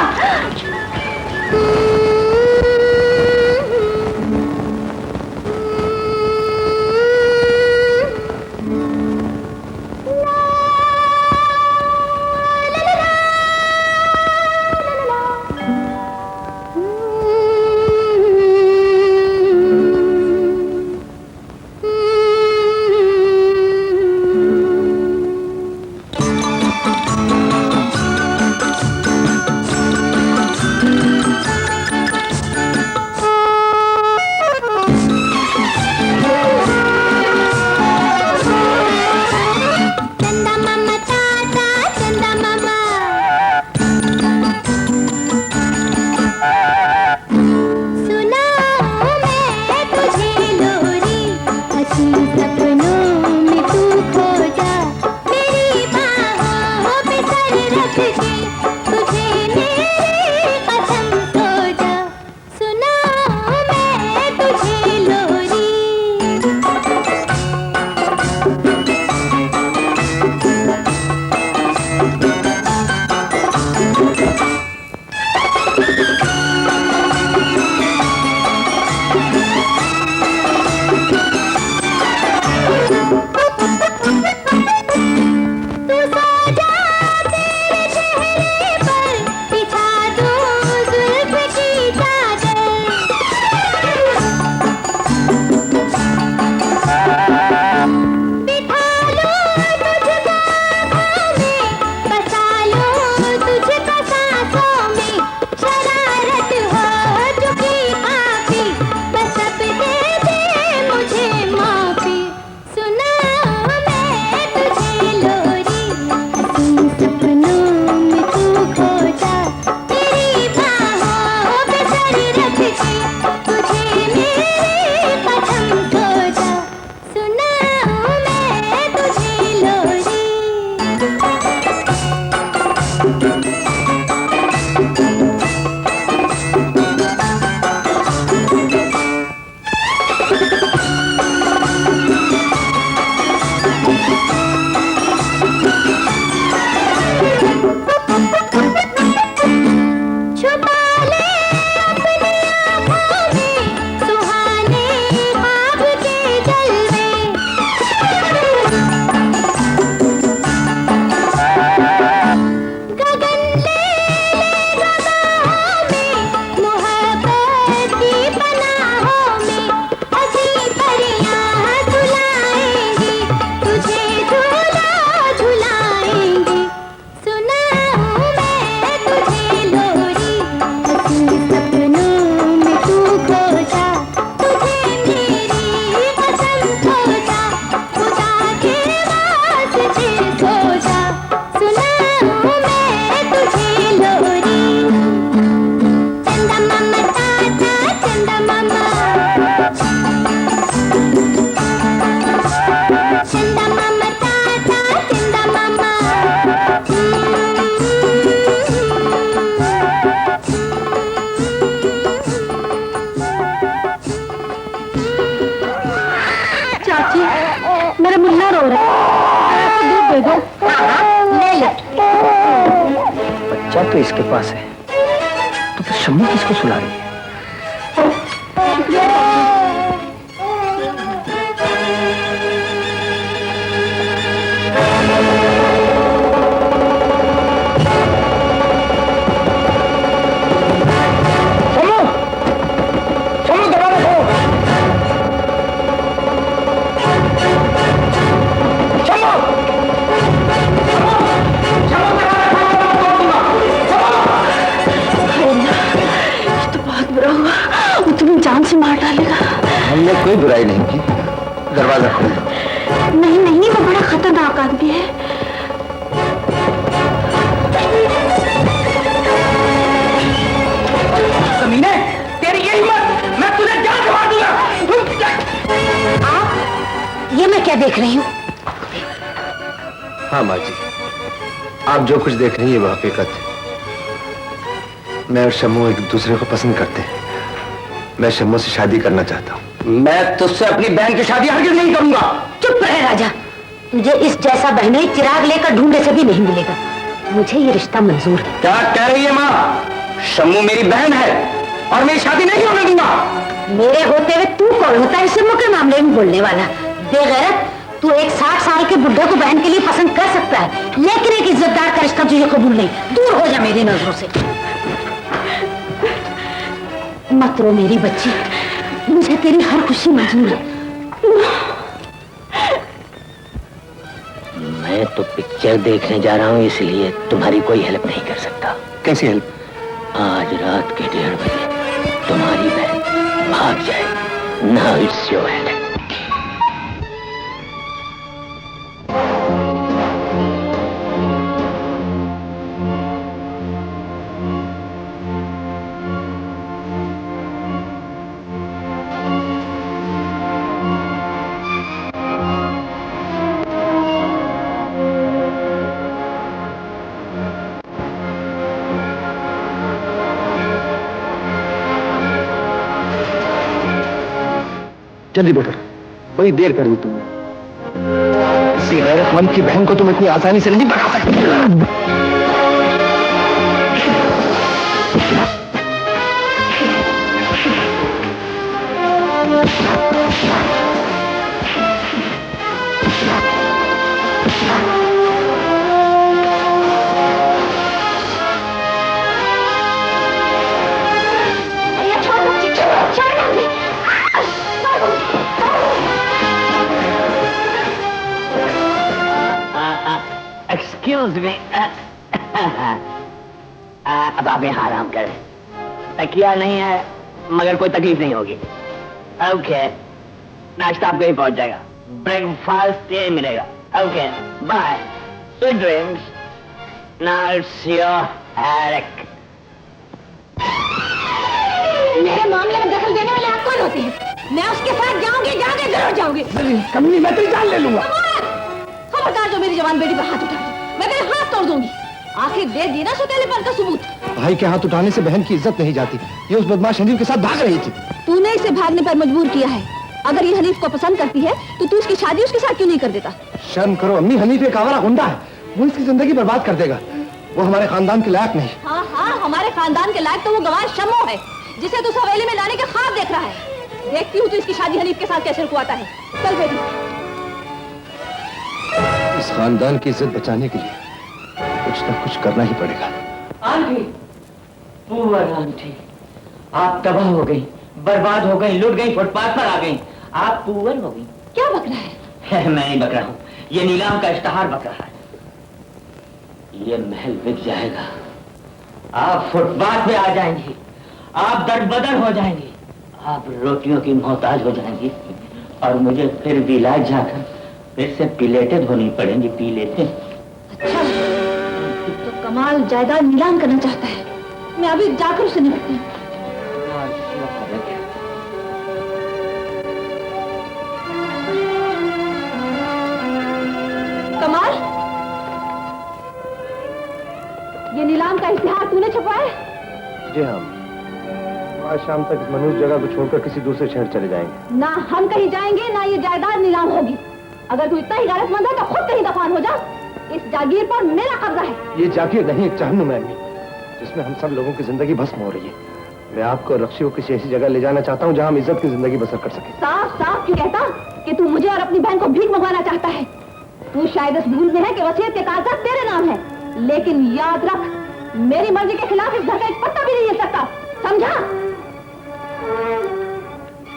Speaker 2: बच्चा तो इसके पास है, तो फिर शम्मू किसको सुला रही है?
Speaker 6: जान से मार डालेगा।
Speaker 8: हमने कोई बुराई नहीं की, दरवाजा खोल दो।
Speaker 6: नहीं नहीं, वो बड़ा खतरनाक आदमी है।
Speaker 1: कमीने, तेरी ये हिम्मत, मैं तुझे जान से मार दूंगा।
Speaker 5: आप ये मैं क्या देख रही हूँ?
Speaker 8: हाँ माँ जी, आप जो कुछ देख रही है वह हकीकत है। मैं और शम्मू एक दूसरे को पसंद करते हैं। मैं शम्मू से शादी करना चाहता हूँ।
Speaker 2: मैं तुझसे अपनी बहन की शादी हरगिज़ नहीं करूंगा।
Speaker 5: चुप रहे राजा, तुझे इस जैसा बहनोई चिराग लेकर ढूंढने से भी नहीं मिलेगा। मुझे ये रिश्ता मंजूर है।
Speaker 2: क्या कह रही है माँ? शम्मू मेरी बहन है और मैं शादी नहीं होने दूंगा।
Speaker 5: मेरे होते हुए तू कौन होता है शम्मू के मामले में बोलने वाला? बेगैरत, तू एक 60 साल के बुढ़े को बहन के लिए पसंद कर सकता है, लेकिन एक इज्जतदार का रिश्ता तुझे कबूल नहीं। दूर हो जा मेरी नजरों से। मत रो मेरी बच्ची, मुझे तेरी हर खुशी मंजूर है।
Speaker 1: मैं तो पिक्चर देखने जा रहा हूँ, इसलिए तुम्हारी कोई हेल्प नहीं कर सकता।
Speaker 8: कैसी हेल्प?
Speaker 1: आज रात के 1:30 बजे तुम्हारी बहन भाग जाए। Now it's your head.
Speaker 8: जल्दी बैठो, बड़ी देर कर दी तुमने। किसी गैरतमंद की बहन को तुम इतनी आसानी से नहीं भगा सकते।
Speaker 1: Excuse me. अब आप यहाँ आराम करें। तकिया नहीं है मगर कोई तकलीफ नहीं होगी। ओके, नाश्ता आपको ही पहुंच जाएगा, ब्रेकफास्ट ये मिलेगा। Okay bye, sweet dreams. Now it's your headache.
Speaker 5: मेरे मामले में दखल देने वाले आप कौन होते हैं? मैं उसके साथ जाऊंगी, जरूर जाऊंगी।
Speaker 2: कमी मैं तेरी जान ले लूंगा।
Speaker 6: खबरदार जो मेरी जवान बेटी पर हाथ उठा, मैं तेरे हाथ तोड़ दूंगी। आखिर दे दी ना सौतेलेपन का सबूत।
Speaker 8: भाई के हाथ उठाने से बहन की इज्जत नहीं जाती। ये उस बदमाश हनीफ के साथ भाग रही थी।
Speaker 6: तूने इसे भागने पर मजबूर किया है। अगर ये हनीफ को पसंद करती है तो तू इसकी शादी उसके साथ क्यों नहीं कर देता?
Speaker 8: शर्म करो अम्मी, हनीफ एक आवारा गुंडा है। वो इसकी जिंदगी बर्बाद कर देगा। वो हमारे खानदान के लायक नहीं।
Speaker 6: हाँ हाँ, हमारे खानदान के लायक तो वो गवार शम्मू है, जिसे तू हवेली में लाने के ख्वाब देख रहा है। देखती हूँ तू इसकी शादी हनीफ के साथ कैसे रुकवाता है। चल बेटी।
Speaker 8: इस खानदान की इज्जत बचाने के लिए कुछ न कुछ करना ही पड़ेगा।
Speaker 1: आंटी, पुअर आंटी, आप तबाह हो गई, बर्बाद हो गई, लुट गई, फुटपाथ पर आ गई। आप पुअर हो गई।
Speaker 6: क्या बक रहा है?
Speaker 1: मैं नहीं बक रहा हूँ, ये नीलाम का इश्तहार बक रहा है। ये महल बिक जाएगा, आप फुटपाथ पे आ जाएंगी, आप दरबदर हो जाएंगी, आप रोटियों की मोहताज हो जाएंगी और मुझे फिर विलायत जाकर फिर से प्लेटें धोनी पड़ेंगी। प्लेटें।
Speaker 6: अच्छा, तो कमाल जायदाद नीलाम करना चाहता है। मैं अभी जाकर उसे निपटती हूँ। कमाल, ये नीलाम का इश्तिहार तूने छपवाया?
Speaker 8: जी हाँ, आज शाम तक इस मनुष्य जगह को छोड़कर किसी दूसरे शहर चले जाएंगे।
Speaker 6: ना हम कहीं जाएंगे ना ये जायदाद नीलाम होगी। अगर तू इतना ही गैरतमंद है तो खुद कहीं दफन हो जा। इस जागीर पर मेरा कब्जा है।
Speaker 8: ये जागीर नहीं, एक जहन्नुम है। जिसमें हम सब लोगों की जिंदगी भस्म हो रही है। मैं आपको और रक्षी को किसी ऐसी जगह ले जाना चाहता हूँ जहाँ हम इज्जत की जिंदगी बसर कर सकें।
Speaker 6: साफ साफ क्यों कहता कि तू मुझे और अपनी बहन को भीख मंगवाना चाहता है। तू शायद इस भूल में है कि वसीयत के कागजात तेरे नाम है, लेकिन याद रख, मेरी मर्जी के खिलाफ इस घर का एक पत्ता भी नहीं हिल सकता, समझा?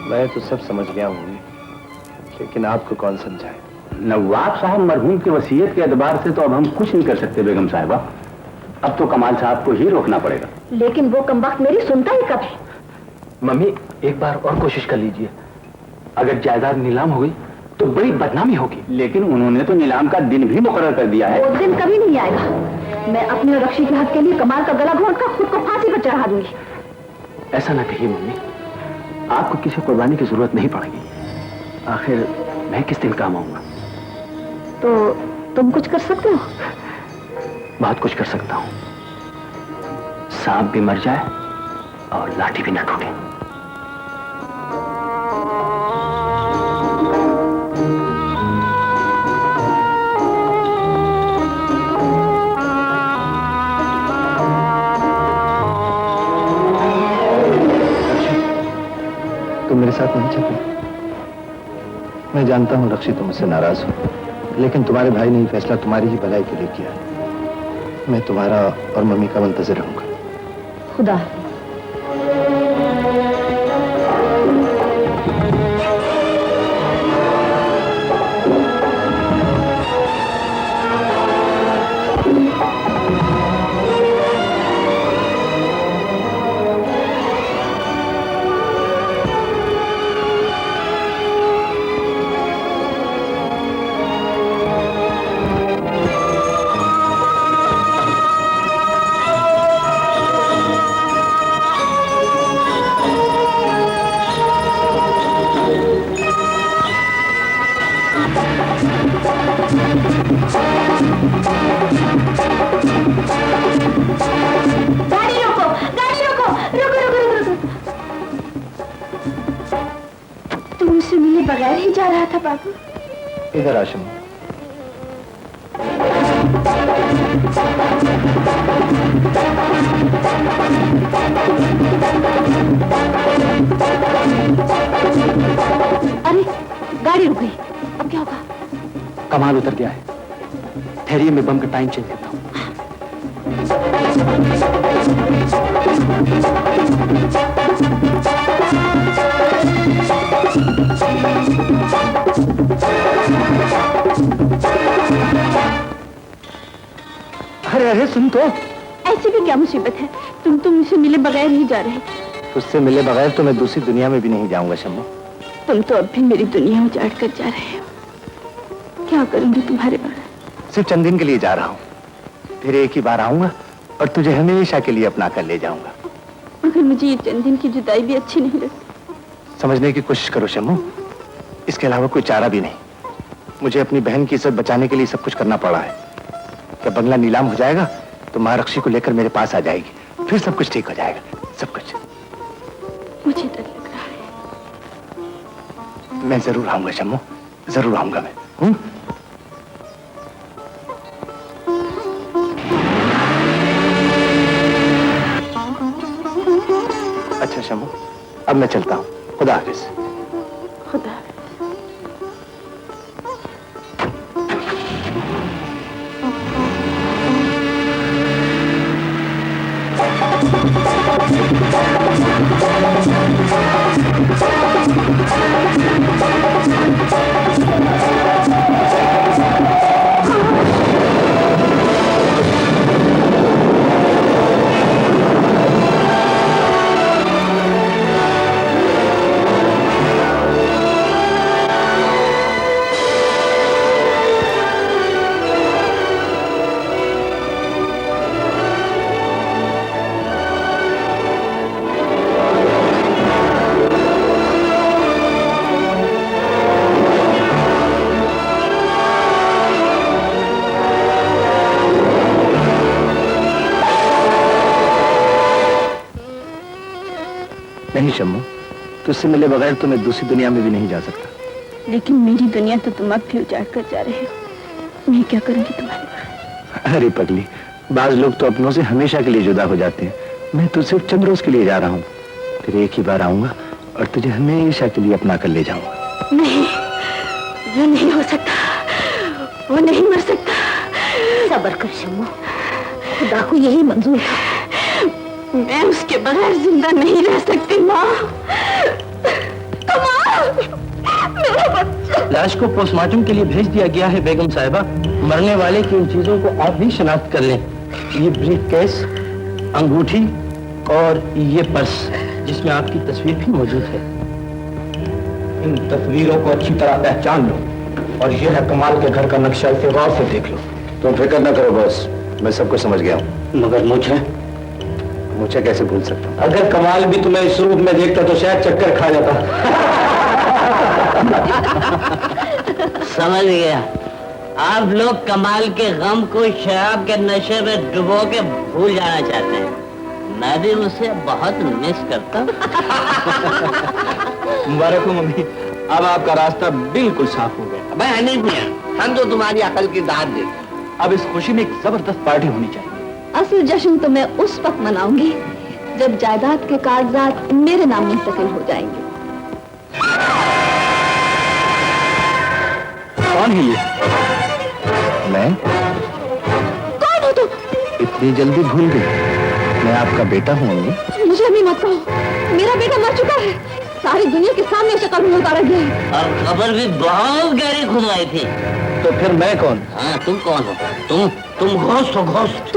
Speaker 8: मैं तो सब समझ गया हूँ, लेकिन आपको कौन समझाए?
Speaker 2: नवाब साहब मरहूम की वसीयत के एतबार से तो अब हम कुछ नहीं कर सकते बेगम साहिबा। अब तो कमाल साहब को ही रोकना पड़ेगा।
Speaker 6: लेकिन वो कमबख्त मेरी सुनता ही कब है?
Speaker 2: मम्मी एक बार और कोशिश कर लीजिए। अगर जायदाद नीलाम हो गई तो बड़ी बदनामी होगी। लेकिन उन्होंने तो नीलाम का दिन भी मुकर्रर कर दिया है।
Speaker 6: वो दिन कभी नहीं आएगा। मैं अपने और रक्षी के हक के लिए कमाल का गला घोंट कर खुद को फांसी पर चढ़ा दूंगी।
Speaker 2: ऐसा ना कहिए मम्मी, आपको किसी कुर्बानी की जरूरत नहीं पड़ेगी। आखिर मैं किस दिन काम आऊंगा?
Speaker 6: तो तुम कुछ कर सकते हो?
Speaker 2: बहुत कुछ कर सकता हूँ। सांप भी मर जाए और लाठी भी न टूटे।
Speaker 8: तुम मेरे साथ नहीं चल रही। मैं जानता हूँ रक्षी तुम मुझसे नाराज हो, लेकिन तुम्हारे भाई ने फैसला तुम्हारी ही भलाई के लिए किया है। मैं तुम्हारा और मम्मी का मुंतज़िर रहूंगा।
Speaker 6: खुदा। बगैर ही जा रहा था बाबू।
Speaker 8: इधर आशम।
Speaker 6: अरे गाड़ी रुक गई, अब क्या होगा?
Speaker 2: कमाल उतर गया है। ठहरिए, मैं बम का टाइम चेंज करता हूँ।
Speaker 8: अरे अरे सुन तो।
Speaker 6: ऐसी भी क्या मुसीबत है? तुम मुझसे मिले बगैर ही जा रहे।
Speaker 8: उससे मिले बगैर तो मैं दूसरी दुनिया में भी नहीं जाऊंगा शम्मू।
Speaker 6: तुम तो अब भी मेरी दुनिया उजाड़ कर जा रहे हो। क्या करूंगी तुम्हारे बगैर?
Speaker 8: सिर्फ चंद दिन के लिए जा रहा हूँ, फिर एक ही बार आऊंगा और तुझे हमेशा के लिए अपना कर ले जाऊंगा।
Speaker 6: मगर मुझे ये चंद दिन की जुदाई भी अच्छी नहीं लगती।
Speaker 8: समझने की कोशिश करो शम्मू, इसके अलावा कोई चारा भी नहीं। मुझे अपनी बहन की इज्जत बचाने के लिए सब कुछ करना पड़ा है। जब बंगला नीलाम हो जाएगा तो माँ रक्षी को लेकर मेरे पास आ जाएगी, फिर सब कुछ ठीक हो जाएगा, सब कुछ।
Speaker 6: मुझे डर लग रहा है।
Speaker 8: मैं जरूर आऊंगा शम्मू, जरूर आऊंगा मैं। हूँ? अच्छा शम्मू, अब मैं चलता हूँ। खुदा हाफिज।
Speaker 6: खुदा हाफिज।
Speaker 8: नहीं शम्मू, तुझसे मिले बगैर तो मैं दूसरी दुनिया में भी नहीं जा सकता।
Speaker 6: लेकिन मेरी दुनिया तो तुम अब भी उजाड़ कर जा रहे हो। मैं क्या करूंगी तुम्हारे बगैर?
Speaker 8: अरे पगली, बाज लोग तो अपनों से हमेशा के लिए जुदा हो जाते हैं। मैं तो सिर्फ चंद रोज के लिए जा रहा हूँ, फिर एक ही बार आऊंगा और तुझे हमेशा के लिए अपना कर ले जाऊंगा।
Speaker 6: नहीं, वो नहीं हो सकता, वो नहीं मर सकता।
Speaker 5: सब्र कर शम्मू, खुदा को यही मंजूर था।
Speaker 6: मैं उसके बगैर जिंदा नहीं रह सकती माँ। कमाल, मेरा बच्चा।
Speaker 7: लाश को पोस्टमार्टम के लिए भेज दिया गया है बेगम साहिबा। मरने वाले की इन चीजों को आप भी शनाख्त कर लें। ये ब्रीफ केस, अंगूठी और ये पर्स जिसमें आपकी तस्वीर भी मौजूद है।
Speaker 2: इन तस्वीरों को अच्छी तरह पहचान लो और ये है कमाल के घर का नक्शा, इसे गौर से देख लो।
Speaker 8: तुम फिक्र न करो बॉस, मैं सब कुछ समझ गया हूँ।
Speaker 2: मगर
Speaker 8: मुझे कैसे भूल सकता हूँ?
Speaker 2: अगर कमाल भी तुम्हें इस रूप में देखता तो शायद चक्कर खा जाता।
Speaker 1: समझ गया, आप लोग कमाल के गम को शराब के नशे में डुबो के भूल जाना चाहते हैं। मैं भी उसे बहुत मिस करता हूँ।
Speaker 2: मुबारक हो मम्मी, अब आपका रास्ता बिल्कुल साफ हो गया।
Speaker 3: भाई हनीफ मियां, हम तो तुम्हारी अकल की दाद देते।
Speaker 2: अब इस खुशी में एक जबरदस्त पार्टी होनी चाहिए।
Speaker 6: असल जश्न तो मैं उस वक्त मनाऊंगी जब जायदाद के कागजात मेरे नाम मुंतकिल हो जाएंगे।
Speaker 2: कौन है ये?
Speaker 8: मैं?
Speaker 6: कौन हो तुम?
Speaker 8: इतनी जल्दी भूल गई? मैं आपका बेटा हूँ अम्मी।
Speaker 6: मुझे अभी मत कहो, मेरा बेटा मर चुका है। सारी दुनिया के सामने शक्ल में उतारा गया है।
Speaker 1: और खबर भी बहुत गहरी खुदवाई थी।
Speaker 8: तो फिर मैं कौन?
Speaker 1: हाँ, तुम कौन हो? तुम घोस्ट हो, घोस्ट।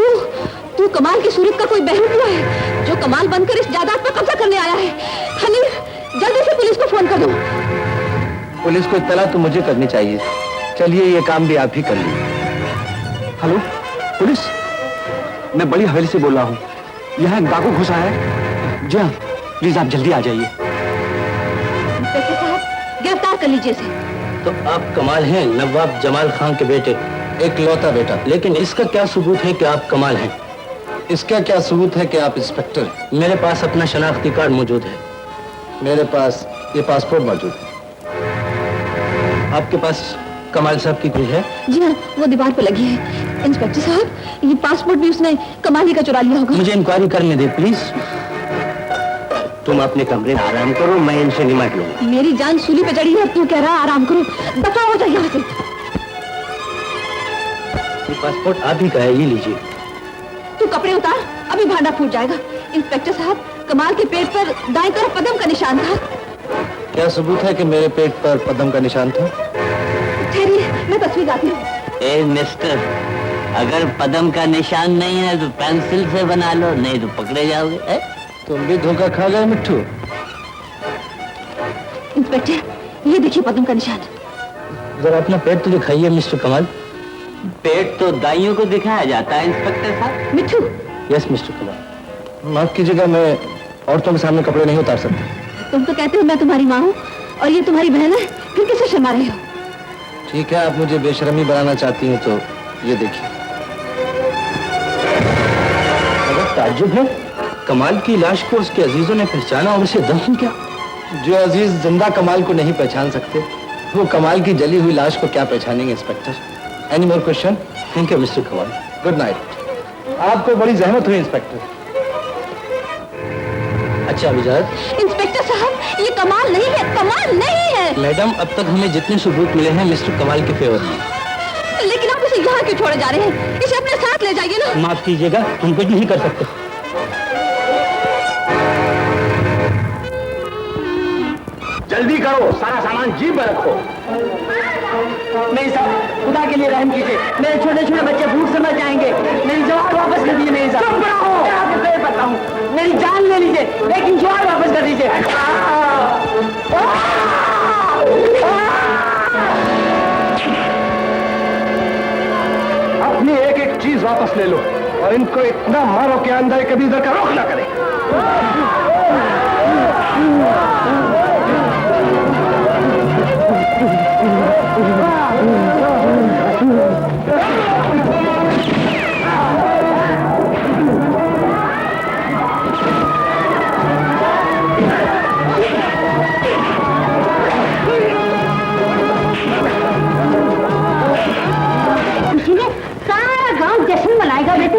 Speaker 6: तू कमाल की सूरत का कोई बहन हुआ है जो कमाल बनकर इस जायदाद पर कब्जा करने आया है। हनीफ, जल्दी से पुलिस को फोन कर दो।
Speaker 8: पुलिस को इत्तला तो मुझे करनी चाहिए। चलिए ये काम भी आप ही कर लीजिए।
Speaker 2: हेलो पुलिस, मैं बड़ी हवेली से बोल रहा हूँ। यहाँ एक डाकू घुसा है। जी हाँ, प्लीज आप जल्दी आ जाइए।
Speaker 6: इंस्पेक्टर साहब, गिरफ्तार कर लीजिए इसे।
Speaker 7: तो आप कमाल हैं, नवाब जमाल खान के बेटे,
Speaker 8: एक लौता बेटा।
Speaker 7: लेकिन इसका क्या सबूत है कि आप कमाल हैं?
Speaker 8: इसका क्या सबूत है कि आप इंस्पेक्टर हैं?
Speaker 7: मेरे पास अपना शनाख्ती कार्ड मौजूद है।
Speaker 8: मेरे पास ये पासपोर्ट मौजूद है।
Speaker 7: आपके पास कमाल साहब की कोई है?
Speaker 6: जी हाँ, वो दीवार पर लगी है। इंस्पेक्टर साहब, ये पासपोर्ट भी उसने कमाल ही का चुरा लिया होगा।
Speaker 7: मुझे इंक्वायरी करने दे प्लीज। तुम अपने कमरे में आराम करो, मैं इनसे निपट लूंगा।
Speaker 6: मेरी जान सूली पे चढ़ी है, तू कह रहा आराम करो। दफा हो जाइए यहाँ से।
Speaker 7: ये पासपोर्ट आप ही का है, ये लीजिए।
Speaker 6: तू कपड़े उतार, अभी भांडा फूट जाएगा। इंस्पेक्टर साहब, कमाल के पेट पर दाएं तरफ पदम का निशान था।
Speaker 8: क्या सबूत है कि मेरे पेट पर पदम का निशान था?
Speaker 6: ठहरिए, मैं तस्वीर आती हूँ।
Speaker 1: ए मिस्टर, अगर पदम का निशान नहीं है तो पेंसिल से बना लो, नहीं तो पकड़े जाओगे।
Speaker 8: तुम भी धोखा खा गए मिट्ठू।
Speaker 6: इंस्पेक्टर, ये देखिए पदम का निशान।
Speaker 7: जरा अपना पेट तो दिखाइए मिस्टर कमाल।
Speaker 1: पेट तो दाइयों को दिखाया जाता है इंस्पेक्टर साहब।
Speaker 6: मिट्ठू,
Speaker 7: यस मिस्टर कमाल।
Speaker 8: माफ कीजिएगा, मैं औरतों के सामने कपड़े नहीं उतार सकता।
Speaker 6: तुम तो कहते हो मैं तुम्हारी माँ हूँ और ये तुम्हारी बहन है, फिर किसे शर्मा रहे हो?
Speaker 8: ठीक है, आप मुझे बेशर्मी बनाना चाहती हैं तो ये देखिए।
Speaker 7: ताज्जुब है, कमाल की लाश को उसके अजीजों ने पहचाना और उसे दफन किया।
Speaker 8: जो अजीज जिंदा कमाल को नहीं पहचान सकते, वो कमाल की जली हुई लाश को क्या पहचानेंगे inspector? Any more question?
Speaker 7: Thank you mister Kamal.
Speaker 8: Good night. आपको बड़ी जहमत हुई इंस्पेक्टर।
Speaker 7: अच्छा विजात।
Speaker 6: इंस्पेक्टर साहब, ये कमाल नहीं है, कमाल नहीं है।
Speaker 7: मैडम, अब तक हमें जितने सबूत मिले हैं मिस्टर कमाल के फेवर में।
Speaker 6: लेकिन आप इसे यहाँ क्यों छोड़े जा रहे हैं? इसे अपने साथ ले जाइए ना।
Speaker 7: माफ कीजिएगा, हम कुछ नहीं कर सकते।
Speaker 2: जल्दी करो, सारा सामान जीप में रखो।
Speaker 1: नहीं साहब, खुदा के लिए रहम कीजिए, मेरे छोटे छोटे बच्चे भूख से मर जाएंगे। मेरी जवान वापस कर दीजिए। नहीं साहब, मैं आपके पैर पड़ता हूँ, मेरी जान ले लीजिए, लेकिन जवान वापस कर दीजिए।
Speaker 2: अपनी एक एक चीज वापस ले लो और इनको इतना मारो कि अंदर कभी इधर का रुख ना करे।
Speaker 5: सारा गांव जश्न मनाएगा बेटे।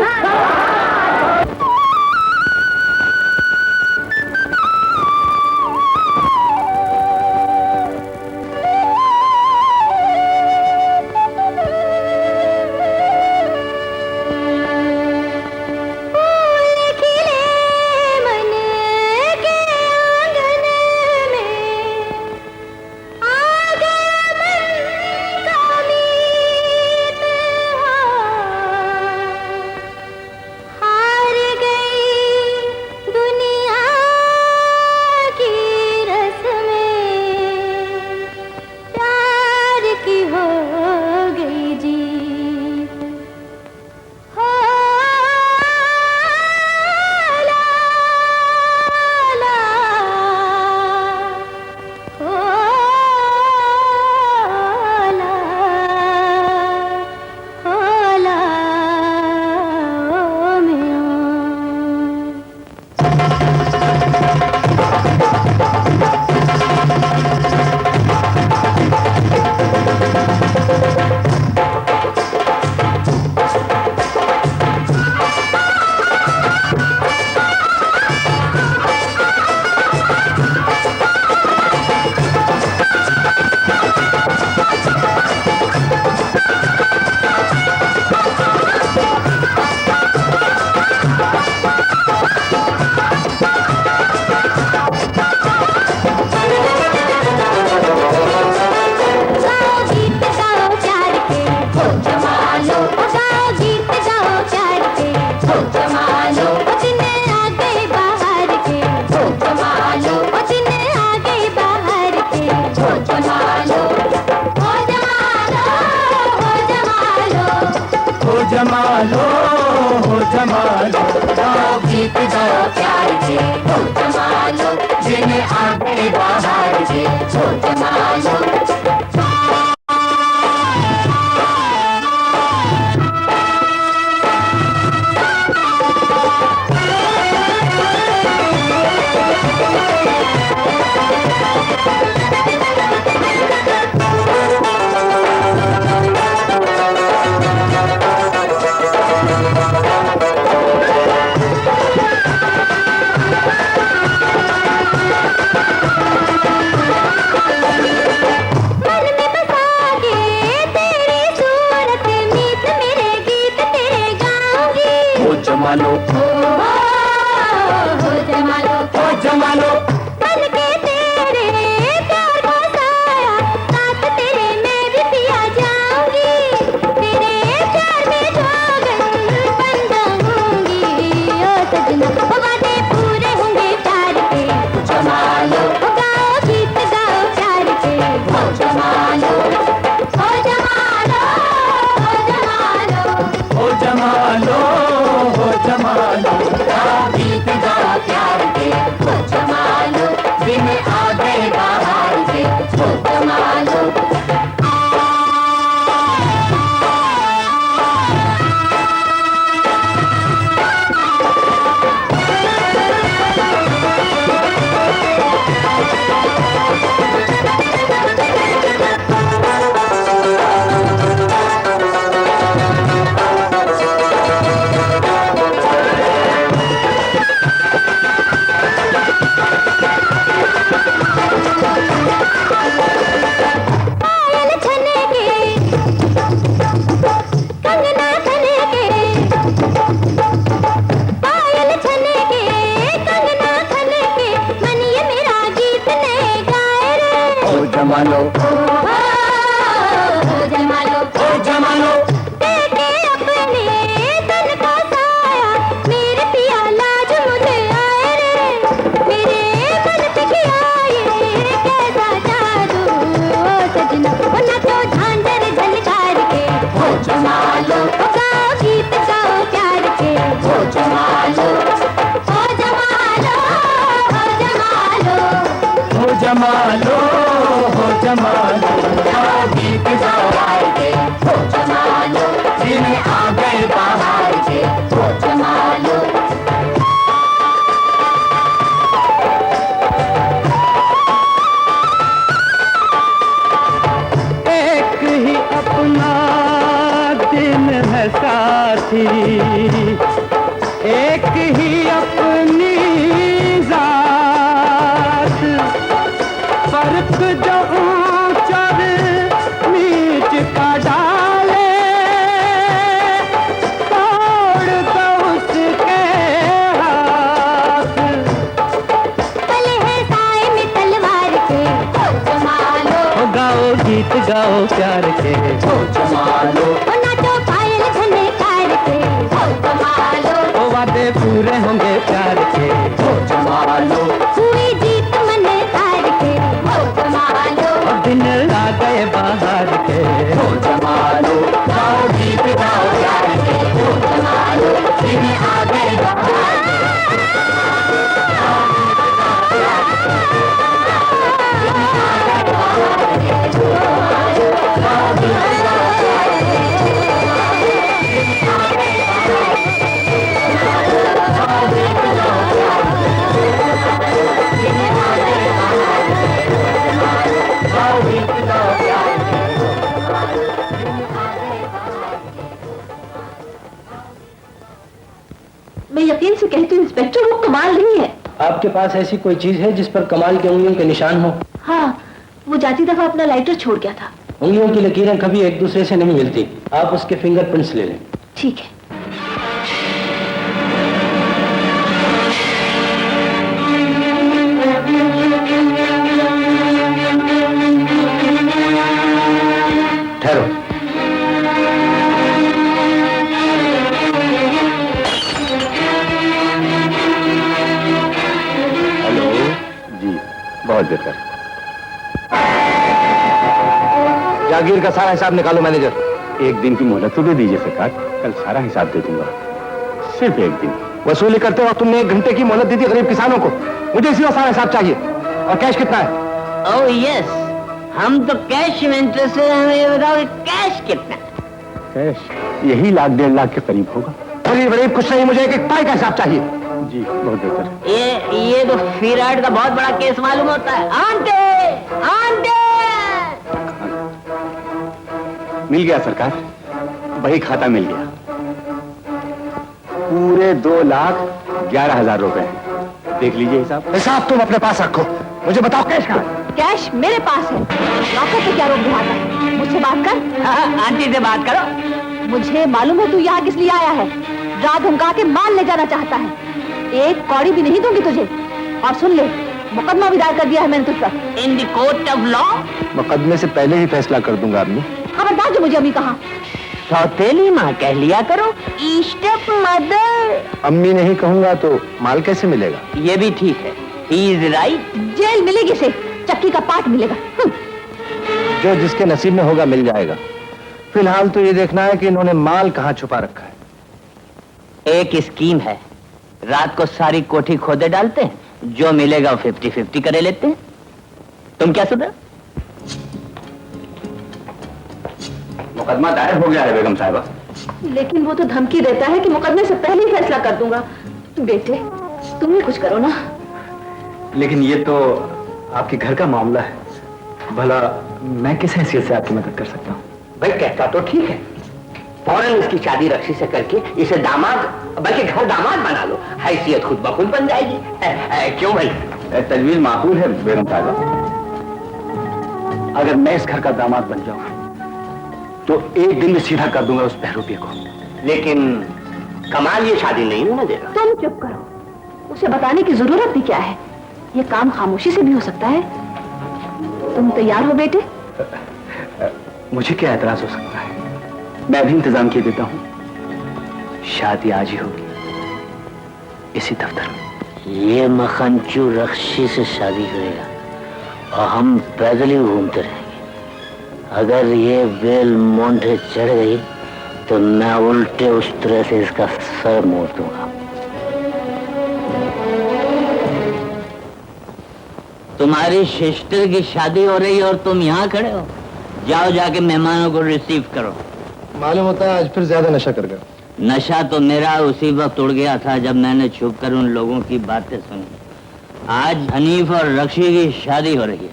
Speaker 5: गीत गाओ प्यार के, हो जमालो दिन आ गए बाहर के, हो जमालो।
Speaker 2: जमालो
Speaker 5: हो जमालो,
Speaker 2: ओ जमालो,
Speaker 5: बन के तेरे प्यार का साया, साथ तेरे मैं भी पिया जाऊंगी, तेरे प्यार में जोगन बन जाऊंगी। ओ सजना वो वादे पूरे होंगे प्यार के, जमालो। ओ गाओ गीत गाओ प्यार के, हो जमालो, हो जमालो, हो जमालो,
Speaker 2: ओ जमालो, ओ जमालो,
Speaker 5: गीत गाओ प्यार के, हो जमालो दिन आ गए बाहर के, हो जमालो। पायल छने के, कंगना छने के, पायल छने के, कंगना छने के, मन ये मेरा गीत ने गाए रे।
Speaker 2: ओ जमालो,
Speaker 5: हो जमालो,
Speaker 2: ओ जमालो,
Speaker 5: देखे अपने तन का साया, मेरे पिया लाज मुझे आए रे, मेरे मन पे किया ये कैसा जादू। ओ सजना वो नाचो झांझर झनकार के, हो जमालो। ओ गाओ गीत गाओ प्यार के, हो जमालो, हो जमालो, हो जमालो,
Speaker 2: ओ जमालो, ओ जमालो,
Speaker 5: गीत गाओ प्यार के, हो जमालो दिन आ गए बाहर के, हो जमालो।
Speaker 4: एक ही अपना दिन है साथी, एक ही अपनी जात, फर्क जो ऊंच और नीच का डाले, तोड़ दो उसके हाथ।
Speaker 5: पले है साए में तलवार के, हो जमालो।
Speaker 4: ओ गाओ गीत गाओ प्यार के,
Speaker 2: ओ जमालो,
Speaker 5: ओ नाचो पायल झनकार के, हो जमालो।
Speaker 4: ओ वादे पूरे होंगे प्यार के,
Speaker 2: ओ जमालो,
Speaker 5: हुई जीत मन तार के, हो जमालो।
Speaker 4: और दिन आ गए बाहर के।
Speaker 2: ओ जमालो,
Speaker 5: गाओ गीत गाओ प्यार के, हो जमालो दिन आ गए बाहर के।
Speaker 6: मैं यकीन से कहती हूँ इंस्पेक्टर, वो कमाल नहीं है।
Speaker 7: आपके पास ऐसी कोई चीज है जिस पर कमाल की उंगलियों के निशान हो?
Speaker 6: हाँ, वो जाती दफा अपना लाइटर छोड़ गया था।
Speaker 7: उंगलियों की लकीरें कभी एक दूसरे से नहीं मिलती। आप उसके फिंगरप्रिंट्स ले लें।
Speaker 6: ठीक है।
Speaker 2: ठहरो। हेलो जी, बहुत बेहतर। जागीर का सारा हिसाब निकालो मैनेजर। एक दिन की मोहलत तो दे दीजिए सरकार, कल सारा हिसाब दे दूंगा। सिर्फ एक दिन।
Speaker 8: वसूली करते वक्त तुमने 1 घंटे की मोहलत दी थी गरीब किसानों को। मुझे इसी सारा हिसाब चाहिए। और कैश कितना है?
Speaker 1: ओह यस, हम तो कैश में इंटरेस्ट है। हमें ये बताओ कैश कितना?
Speaker 2: कैश यही 1 लाख 1.5 लाख के करीब होगा।
Speaker 8: गरीब कुछ नहीं, मुझे एक पाई का हिसाब चाहिए।
Speaker 2: जी बहुत बेहतर।
Speaker 1: ये तो फिराड का बहुत बड़ा केस मालूम होता है। आंटे आंटे
Speaker 2: मिल गया सरकार, वही खाता मिल गया। पूरे 2,11,000 रुपए। देख लीजिए हिसाब।
Speaker 8: हिसाब तुम अपने पास रखो, मुझे बताओ कैश कहाँ है?
Speaker 6: कैश मेरे पास है। नौकर पे क्या रोक दिखाता है? मुझसे बात कर।
Speaker 1: हाँ, आंटी से बात करो।
Speaker 6: मुझे मालूम है तू यहाँ किस लिए आया है। रात धमका के माल ले जाना चाहता है। 1 कौड़ी भी नहीं दूंगी तुझे। और सुन ले, मुकदमा भी दायर कर दिया है मैंने तुझ पर।
Speaker 1: In the court of law.
Speaker 8: मुकदमे से पहले ही फैसला कर दूंगा अम्मी।
Speaker 6: खबरदार जो मुझे अभी कहा।
Speaker 1: सौतेली माँ कह लिया करो। Step mother.
Speaker 8: अम्मी नहीं कहूंगा तो माल कैसे मिलेगा?
Speaker 1: ये भी ठीक है। He is right.
Speaker 6: जेल मिलेगी से, चक्की का पाट मिलेगा।
Speaker 8: जो जिसके नसीब में होगा मिल जाएगा। फिलहाल तो ये देखना है कि इन्होंने माल कहाँ छुपा रखा है।
Speaker 1: एक स्कीम है, रात को सारी कोठी खोदे डालते हैं, जो मिलेगा 50-50 करे लेते हैं। तुम क्या सुन रहे हो?
Speaker 2: मुकदमा दायर हो गया है बेगम साहिबा।
Speaker 6: लेकिन वो तो धमकी देता है कि मुकदमे से पहले ही फैसला कर दूंगा। बेटे तुम ही कुछ करो ना।
Speaker 2: लेकिन ये तो आपके घर का मामला है, भला मैं किस हैसियत से आपकी मदद कर सकता हूँ?
Speaker 3: भाई कहता तो ठीक है, फौरन इसकी शादी रक्षी से करके इसे दामाद, बल्कि घर दामाद बना लो। हैसियत खुद ब खुद बन जाएगी। क्यों भाई?
Speaker 2: तजवीज माकूल है बेगम साहिबा। अगर मैं इस घर का दामाद बन जाऊं तो 1 दिन में सीधा कर दूंगा उस बहरूपिये को।
Speaker 3: लेकिन कमाल ये शादी नहीं होने देगा।
Speaker 6: तुम चुप करो, उसे बताने की जरूरत भी क्या है। ये काम खामोशी से भी हो सकता है। तुम तैयार हो बेटे?
Speaker 2: मुझे क्या एतराज हो सकता है? मैं भी इंतजाम किए देता हूँ। शादी आज ही होगी, इसी दफ्तर में।
Speaker 1: ये मखनचू रक्षी से शादी करेगा और हम पैदल ही घूमते रहेंगे। अगर ये बेल मोंढे चढ़ गई तो मैं उल्टे उस तरह से इसका सर मोड़ दूंगा। तुम्हारी सिस्टर की शादी हो रही है और तुम यहाँ खड़े हो। जाओ जाके मेहमानों को रिसीव करो।
Speaker 8: मालूम होता है आज फिर ज्यादा नशा कर गया।
Speaker 1: नशा तो मेरा उसी वक्त उड़ गया था जब मैंने छुप कर उन लोगों की बातें सुनी। आज हनीफ और रक्षी की शादी हो रही है।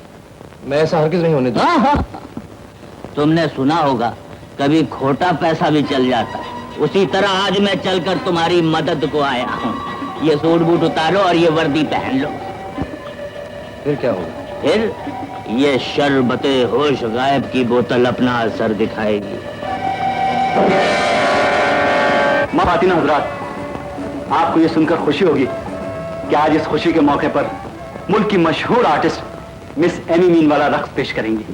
Speaker 8: मैं ऐसा हरगिज नहीं होने दूंगा।
Speaker 1: हाँ। तुमने सुना होगा कभी खोटा पैसा भी चल जाता है, उसी तरह आज मैं चलकर तुम्हारी मदद को आया हूँ। ये सूट बूट उतारो और ये वर्दी पहन लो।
Speaker 8: फिर क्या होगा?
Speaker 1: फिर ये शरबते होश गायब की बोतल अपना असर दिखाएगी।
Speaker 2: माफातिना हजरात, आपको ये सुनकर खुशी होगी कि आज इस खुशी के मौके पर मुल्क की मशहूर आर्टिस्ट मिस एमी मीनवाला रक्स पेश करेंगी।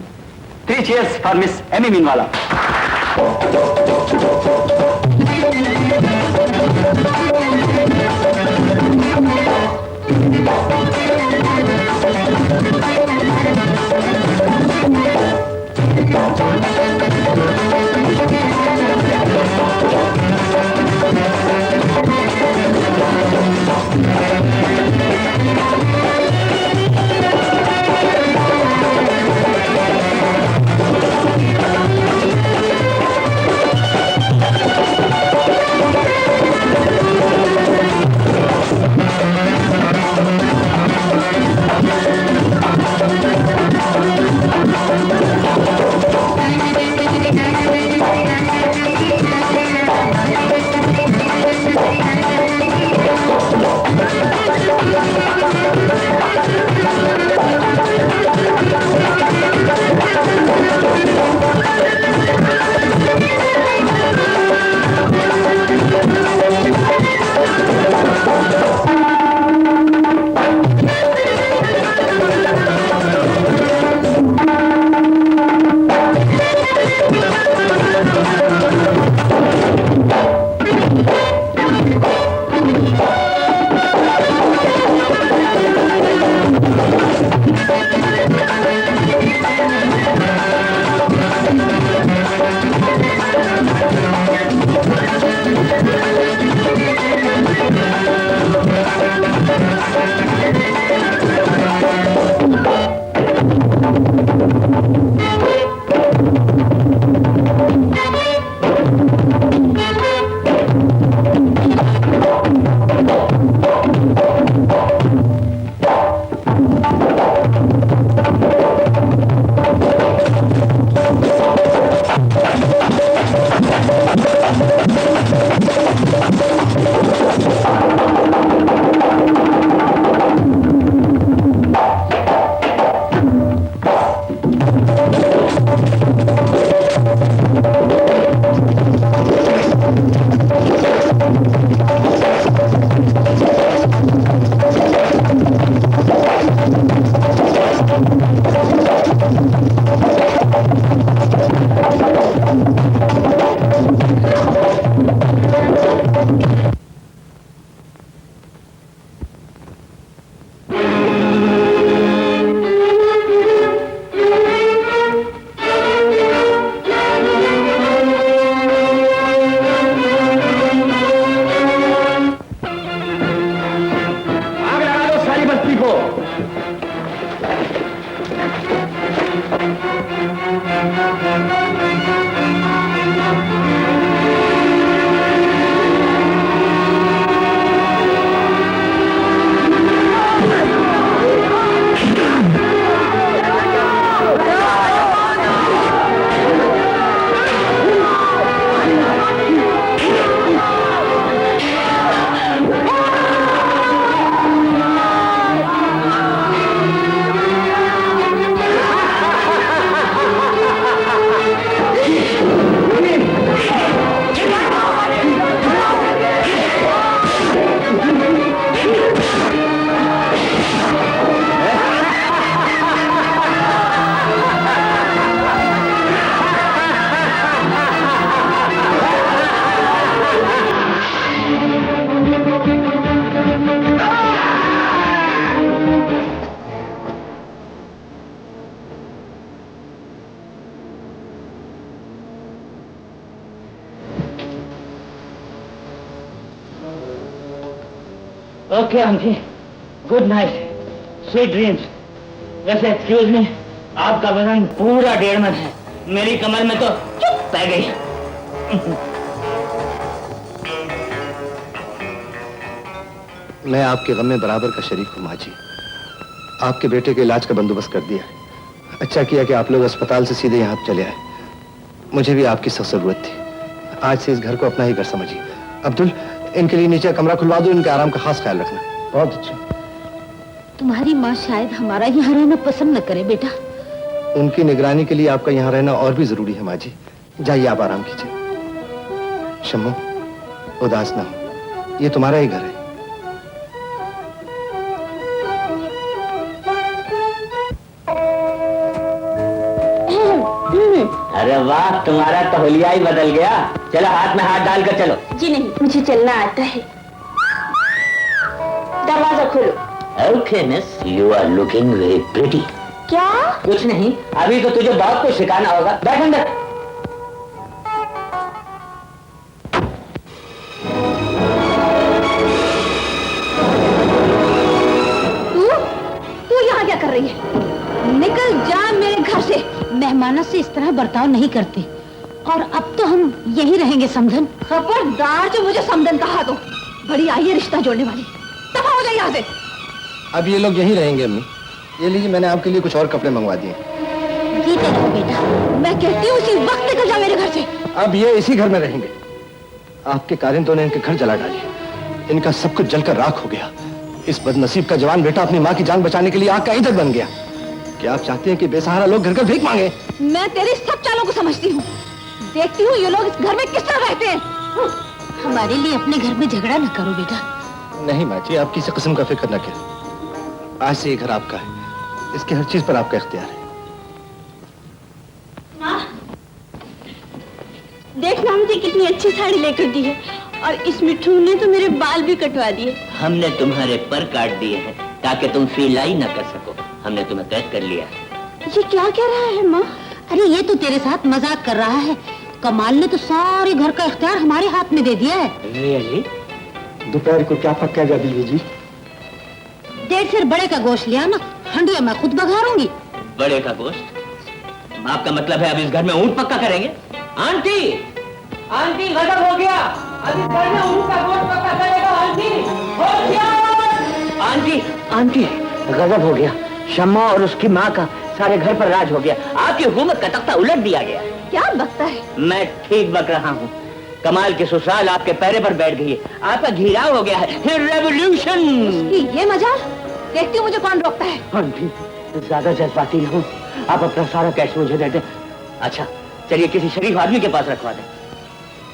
Speaker 2: 3 cheers for miss Amy Meenwala.
Speaker 1: Okay aunty, good night, sweet dreams. वैसे एक्सक्यूज मी, आपका वजन पूरा 1.5 मन है, मेरी कमर में तो चुप पै गई।
Speaker 8: मैं आपके गम में बराबर का शरीक हूँ माँ जी। आपके बेटे के इलाज का बंदोबस्त कर दिया है। अच्छा किया कि आप लोग अस्पताल से सीधे यहाँ चले आए। मुझे भी आपकी सख्त जरूरत थी। आज से इस घर को अपना ही घर समझिए। अब्दुल, इनके लिए नीचे कमरा खुलवा दो, इनके आराम का खास ख्याल रखना। बहुत अच्छा।
Speaker 5: तुम्हारी माँ शायद हमारा यहाँ रहना पसंद न करे बेटा।
Speaker 8: उनकी निगरानी के लिए आपका यहाँ रहना और भी जरूरी है माँ जी। जाइए, आप आराम कीजिए। शम्मू, उदास ना हो, ये तुम्हारा ही घर है।
Speaker 1: अरे वाह, तुम्हारा तो होलिया ही बदल गया। चलो हाथ में हाथ डालकर चलो।
Speaker 6: जी नहीं, मुझे चलना आता है। दरवाजा खोलो।
Speaker 1: Okay miss, you are looking very pretty.
Speaker 6: क्या?
Speaker 1: कुछ नहीं, अभी तो तुझे बहुत कुछ सिखाना होगा। बैठ अंदर।
Speaker 6: तू यहाँ क्या कर रही है? निकल जा मेरे घर से।
Speaker 5: मेहमानों से इस तरह बर्ताव नहीं करते। और अब तो हम यही रहेंगे समधन।
Speaker 6: खबरदार जो मुझे समधन कहा तो। बड़ी आई है रिश्ता जोड़ने वाली। दफा हो जाए यहाँ से।
Speaker 8: अब ये लोग यहीं रहेंगे अम्मी। ये लीजिए, मैंने आपके लिए कुछ और कपड़े मंगवा दिए।
Speaker 5: जीते रहो बेटा।
Speaker 6: मैं कहती हूँ उसी वक्त निकल जा मेरे घर से।
Speaker 8: अब ये इसी घर में रहेंगे। आपके कारिंदों ने इनके घर जला डाले। इनका सब कुछ जलकर राख हो गया। इस बदनसीब का जवान बेटा अपनी माँ की जान बचाने के लिए आग का ईंधन बन गया। क्या आप चाहते हैं कि बेसहारा लोग घर घर भीख मांगे?
Speaker 6: मैं तेरी सब चालों को समझती हूँ। देखती हूँ ये लोग इस घर में किस तरह रहते हैं।
Speaker 5: हमारे लिए अपने घर में झगड़ा न करो बेटा।
Speaker 8: नहीं माँ जी, आप किसी किस्म का फिक्र न करें। आज से ये घर आपका है। इसकी हर चीज पर आपका इख्तियार है।
Speaker 6: देखना मुझे कितनी अच्छी साड़ी लेकर दी है। और इस मिठू ने तो मेरे बाल भी कटवा दिए।
Speaker 1: हमने तुम्हारे पर काट दिए हैं ताकि तुम सिलाई न कर सको। हमने तुम्हें कैद कर लिया।
Speaker 6: ये क्या कह रहा है माँ?
Speaker 5: अरे ये तो तेरे साथ मजाक कर रहा है। कमाल ने तो सारे घर का इख्तियार हमारे हाथ में दे दिया है।
Speaker 1: रियली?
Speaker 8: दोपहर को क्या पक्का जा बीवी जी?
Speaker 5: 1.5 सेर बड़े का गोश्त लिया ना, हंडिया मैं खुद बघारूंगी।
Speaker 1: बड़े का गोश्त? आपका मतलब है अब इस घर में ऊंट पक्का करेंगे? आंटी, आंटी गजब हो गया। अब इस घर में ऊंट का गोश्त पक्का करेगा आंटी। आंटी, आंटी गजब हो गया। शम्मा और उसकी माँ का सारे घर पर राज हो गया। आपकी हुकूमत का तख्ता उलट दिया गया।
Speaker 6: क्या बकता है?
Speaker 1: मैं ठीक बक रहा हूँ। कमाल की ससुराल आपके पैरे पर बैठ गई है। आपका घिराव हो गया है। रेवोल्यूशन।
Speaker 6: ये मजाल। देखती हूँ मुझे कौन रोकता है।
Speaker 1: आंटी, ज्यादा जज्बाती न हो। आप अपना सारा कैश मुझे दे दें। अच्छा चलिए, किसी शरीफ आदमी के पास रखवा दें।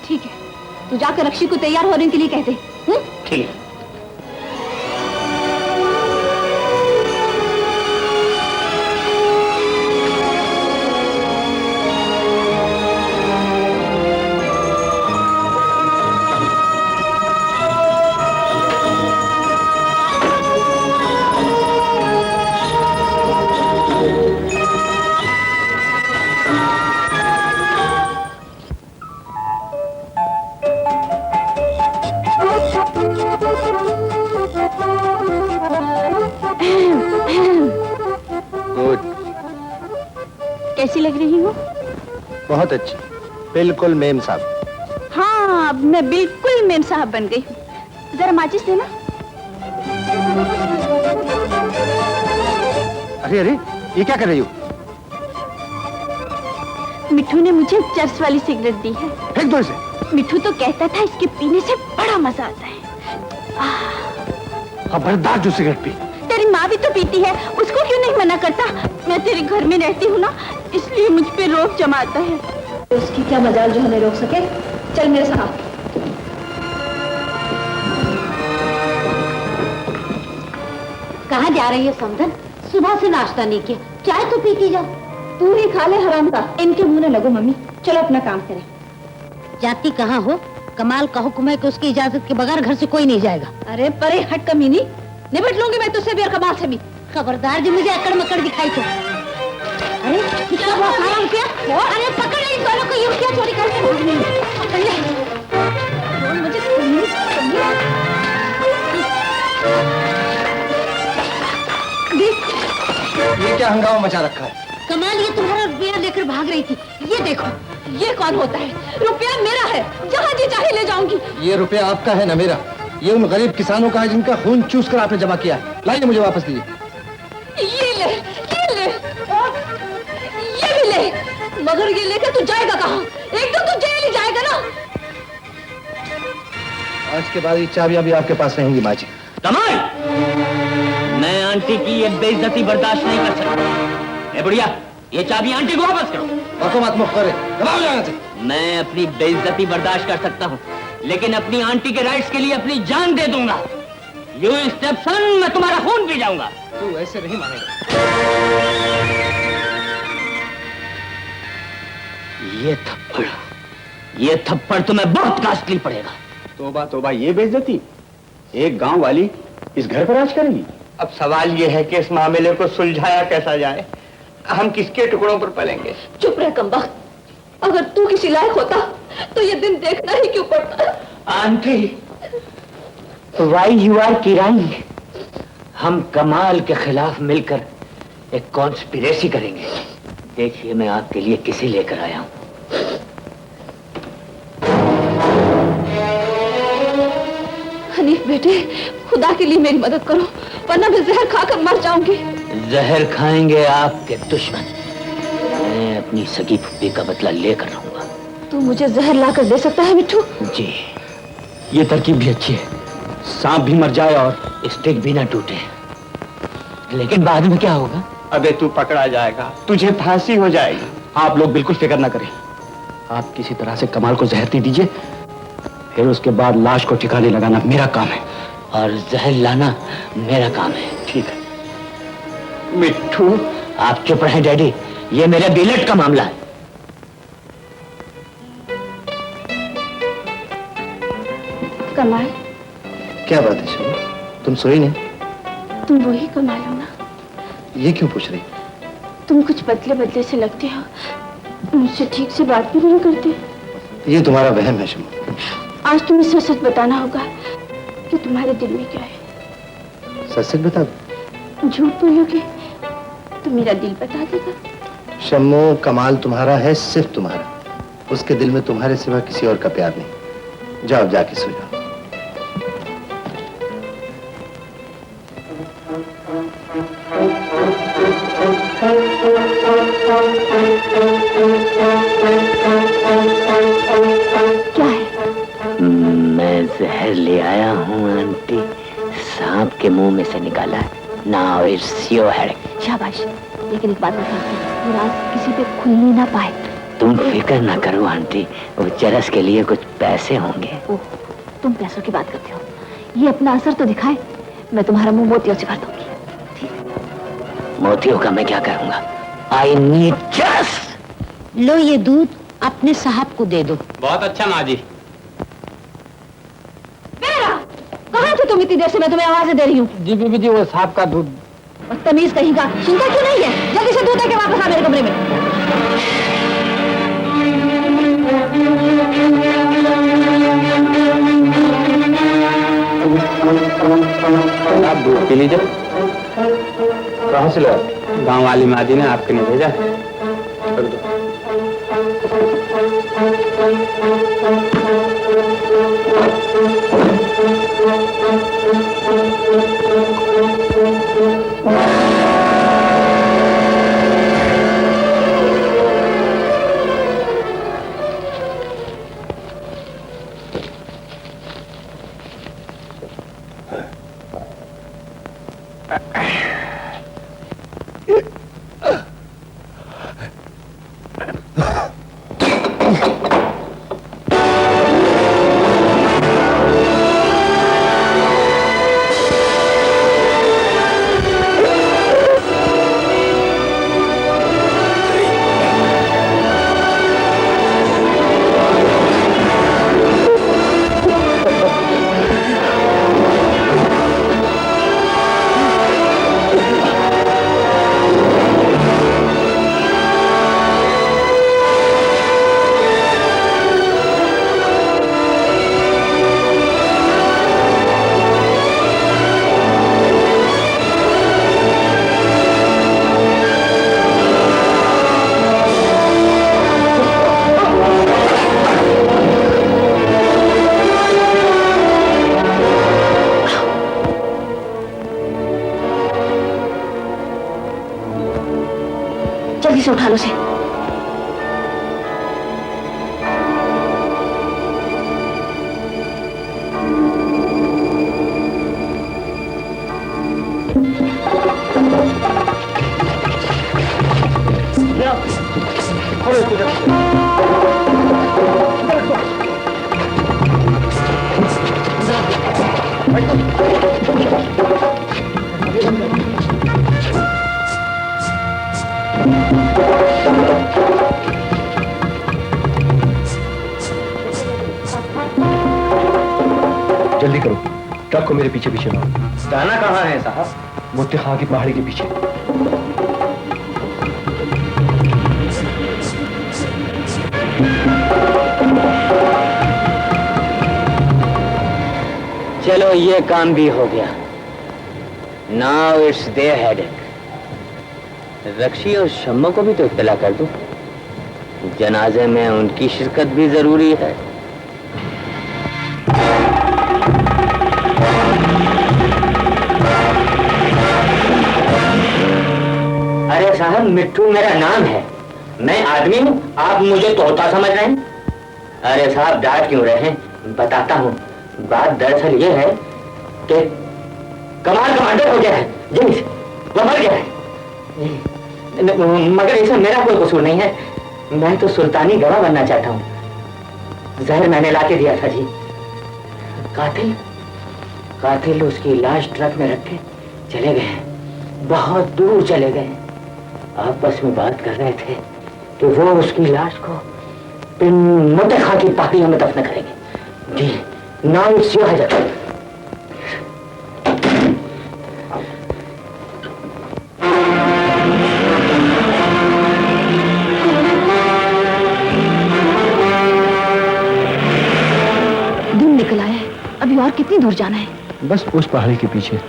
Speaker 6: ठीक है, तू जाकर रक्षी को तैयार होने के लिए कह दे।
Speaker 1: ठीक है।
Speaker 6: कैसी लग रही हूँ?
Speaker 8: बहुत अच्छी, बिल्कुल मेम साहब।
Speaker 6: हाँ, अब मैं बिल्कुल मेम साहब बन गई हूँ। जरा माचिस देना।
Speaker 8: अरे अरे, ये क्या कर रही हो?
Speaker 6: मिठू ने मुझे चर्च वाली सिगरेट दी है।
Speaker 8: फेंक दो इसे।
Speaker 6: मिठू तो कहता था इसके पीने से बड़ा मजा आता है।
Speaker 8: खबरदार जो सिगरेट पी।
Speaker 6: तेरी माँ भी तो पीती है, उसको क्यों नहीं मना करता? मैं तेरे घर में रहती हूँ ना, इसलिए मुझ पे रोक जमाता है। उसकी क्या मजाल जो हमें रोक सके। चल मेरे साथ।
Speaker 5: कहाँ जा रही है समधन? सुबह से नाश्ता नहीं किया, चाय तो पीती जा।
Speaker 6: तू ही खा ले हराम का। इनके मुंह न लगो मम्मी, चलो अपना काम करें।
Speaker 5: जाती कहाँ हो? कमाल का हुक्म है कि उसकी इजाजत के बगैर घर से कोई नहीं जाएगा।
Speaker 6: अरे परे हट कमीनी, निपट लूंगी मैं तुझसे भी और कमाल से भी।
Speaker 5: खबरदार जो मुझे अकड़ मकड़ दिखाई तो। अरे कितना बहुत आराम किया। अरे पकड़ ले इन दोनों को, ये क्या चोरी करके भाग रही है? पकड़ ले।
Speaker 6: मुझे
Speaker 8: ये क्या हंगामा मचा रखा है?
Speaker 5: कमाल, ये तुम्हारा रुपया लेकर भाग रही थी। ये देखो।
Speaker 6: ये कौन होता है? रुपया मेरा है, जहाँ जी चाहे ले जाऊंगी।
Speaker 8: ये रुपया आपका है ना मेरा? ये उन गरीब किसानों का है जिनका खून चूस कर आपने जमा किया। लाइए मुझे वापस दीजिए।
Speaker 6: ये ले, और ये भी ले। मगर ये लेकर तू जाएगा कहाँ? एक तो तू जेल ही जाएगा ना।
Speaker 8: आज के बाद ये चाबियां भी आपके पास रहेंगी माँ जी।
Speaker 1: कमाल, मैं आंटी की ये बेइज्जती बर्दाश्त नहीं कर सकता। ए बुढ़िया, ये चाबी आंटी को वापस करो।
Speaker 8: बाको मत मुख करे, दबाओ जाना से।
Speaker 1: मैं अपनी बेइज्जती बर्दाश्त कर सकता हूँ, लेकिन अपनी आंटी के राइट्स के लिए अपनी जान दे दूंगा। यू स्टेप्सन, मैं तुम्हारा खून पी जाऊंगा।
Speaker 8: तू ऐसे नहीं मानेगा।
Speaker 1: ये थप्पड़ तुम्हें बहुत कास्टली पड़ेगा।
Speaker 2: तोबा तोबा, ये बेइज्जती एक गांव वाली इस घर पर राज करेगी?
Speaker 3: अब सवाल ये है कि इस मामले को सुलझाया कैसा जाए? हम किसके टुकड़ों पर पलेंगे?
Speaker 6: चुप रह कमबख्त। अगर तू किसी लायक होता तो ये दिन देखना ही क्यों पड़ता?
Speaker 3: Aunty, why you are crying? हम कमाल के खिलाफ मिलकर एक कॉन्स्पिरेसी करेंगे। देखिए मैं आपके लिए किसे लेकर आया हूं।
Speaker 6: हनीफ बेटे, खुदा के लिए मेरी मदद करो, वरना मैं जहर खाकर मर जाऊंगी।
Speaker 3: जहर खाएंगे आपके दुश्मन। मैं अपनी सगी फुप्पी का बदला लेकर रहूंगा।
Speaker 6: तू मुझे जहर लाकर दे सकता है मिठू?
Speaker 3: जी।
Speaker 2: ये तरकीब भी अच्छी है। सांप भी मर जाए और
Speaker 3: स्टिक भी ना टूटे। लेकिन बाद में क्या होगा?
Speaker 2: अबे तू पकड़ा जाएगा, तुझे फांसी हो जाएगी। आप लोग बिल्कुल फिक्र ना करें। आप किसी तरह से कमाल को जहर दे दीजिए, फिर उसके बाद लाश को ठिकाने लगाना मेरा काम है।
Speaker 3: और जहर लाना मेरा काम है।
Speaker 2: ठीक है
Speaker 3: मिट्ठू, आप चुप रहें डैडी, ये मेरे बिलेट का मामला है।
Speaker 6: कमाल,
Speaker 8: क्या बात है शमी? तुम सोई नहीं?
Speaker 6: तुम वही कमाल हो ना?
Speaker 8: ये क्यों पूछ रही?
Speaker 6: तुम कुछ बदले बदले से लगते हो, मुझसे ठीक से बात भी नहीं करते।
Speaker 8: ये तुम्हारा वहम है शमी।
Speaker 6: आज तुम्हें सच सच बताना होगा कि तुम्हारे दिल में क्या है।
Speaker 8: सच सच बता दो।
Speaker 6: झूठ बोलोगे तो मेरा दिल बता देगा।
Speaker 8: शम्मो, कमाल तुम्हारा है, सिर्फ तुम्हारा। उसके दिल में तुम्हारे सिवा किसी और का प्यार नहीं। जाओ, जाके सो जाओ।
Speaker 6: क्या है?
Speaker 3: मैं जहर ले आया हूँ आंटी, सांप के मुंह में से निकाला। Now it's your headache.
Speaker 6: शाबाश, लेकिन एक बात बताती हूँ, ये राज किसी पे खुलने ना पाए।
Speaker 3: तुम फिक्र ना करो आंटी, वो चरस के लिए कुछ पैसे होंगे।
Speaker 6: ओह, तुम पैसों की बात करते हो। ये अपना असर तो दिखाए, मैं तुम्हारा मुंह मोतियों से भर दूंगी।
Speaker 3: मोतियों का मैं क्या करूंगा? आई नीड चरस।
Speaker 5: लो ये दूध अपने साहब को दे दो।
Speaker 1: बहुत अच्छा माँ जी।
Speaker 6: कहाँ थे तुम इतनी देर से? मैं तुम्हें आवाजें दे रही हूँ।
Speaker 2: जी बीबी जी, वो सांप का दूध।
Speaker 6: बदतमीज कहीं का, सुनता क्यों नहीं है? जल्दी से दूध लेके वापस आ मेरे कमरे में।
Speaker 2: आप दूध पी लीजिए। कहाँ से लाए? गाँव वाली माँ जी ने आपके लिए भेजा। कर दो।
Speaker 6: जल्दी से उठा लो उसे।
Speaker 2: जल्दी करो, ट्रक को मेरे पीछे पीछे लाओ।
Speaker 7: जाना कहाँ है साहब?
Speaker 2: मोती खां की पहाड़ी के पीछे।
Speaker 3: चलो ये काम भी हो गया। Now it's their headache. Rakshi और शम्मो को भी तो इत्तला कर दूं। जनाजे में उनकी शिरकत भी जरूरी है। अरे साहब, मिट्टू मेरा नाम है, मैं आदमी हूँ, आप मुझे तोता समझ रहे हैं? अरे साहब, डांट क्यों रहे हैं? बताता हूँ। बात दरअसल ये है कि कमाल कमांडर हो गया है जी, वो मर गया है। मगर इसमें मेरा कोई कसूर नहीं है, मैं तो सुल्तानी गवाह बनना चाहता हूँ। जहर मैंने लाके दिया था जी। कातिल उसकी लाश ट्रक में रख के चले गए, बहुत दूर चले गए। आपस में बात कर रहे थे कि वो उसकी लाश को मोती खां की पहाड़ियों में दफन करेंगे जी। Now it's your headache.
Speaker 6: दिन निकल आया है, अभी और कितनी दूर जाना है?
Speaker 2: बस उस पहाड़ी के पीछे।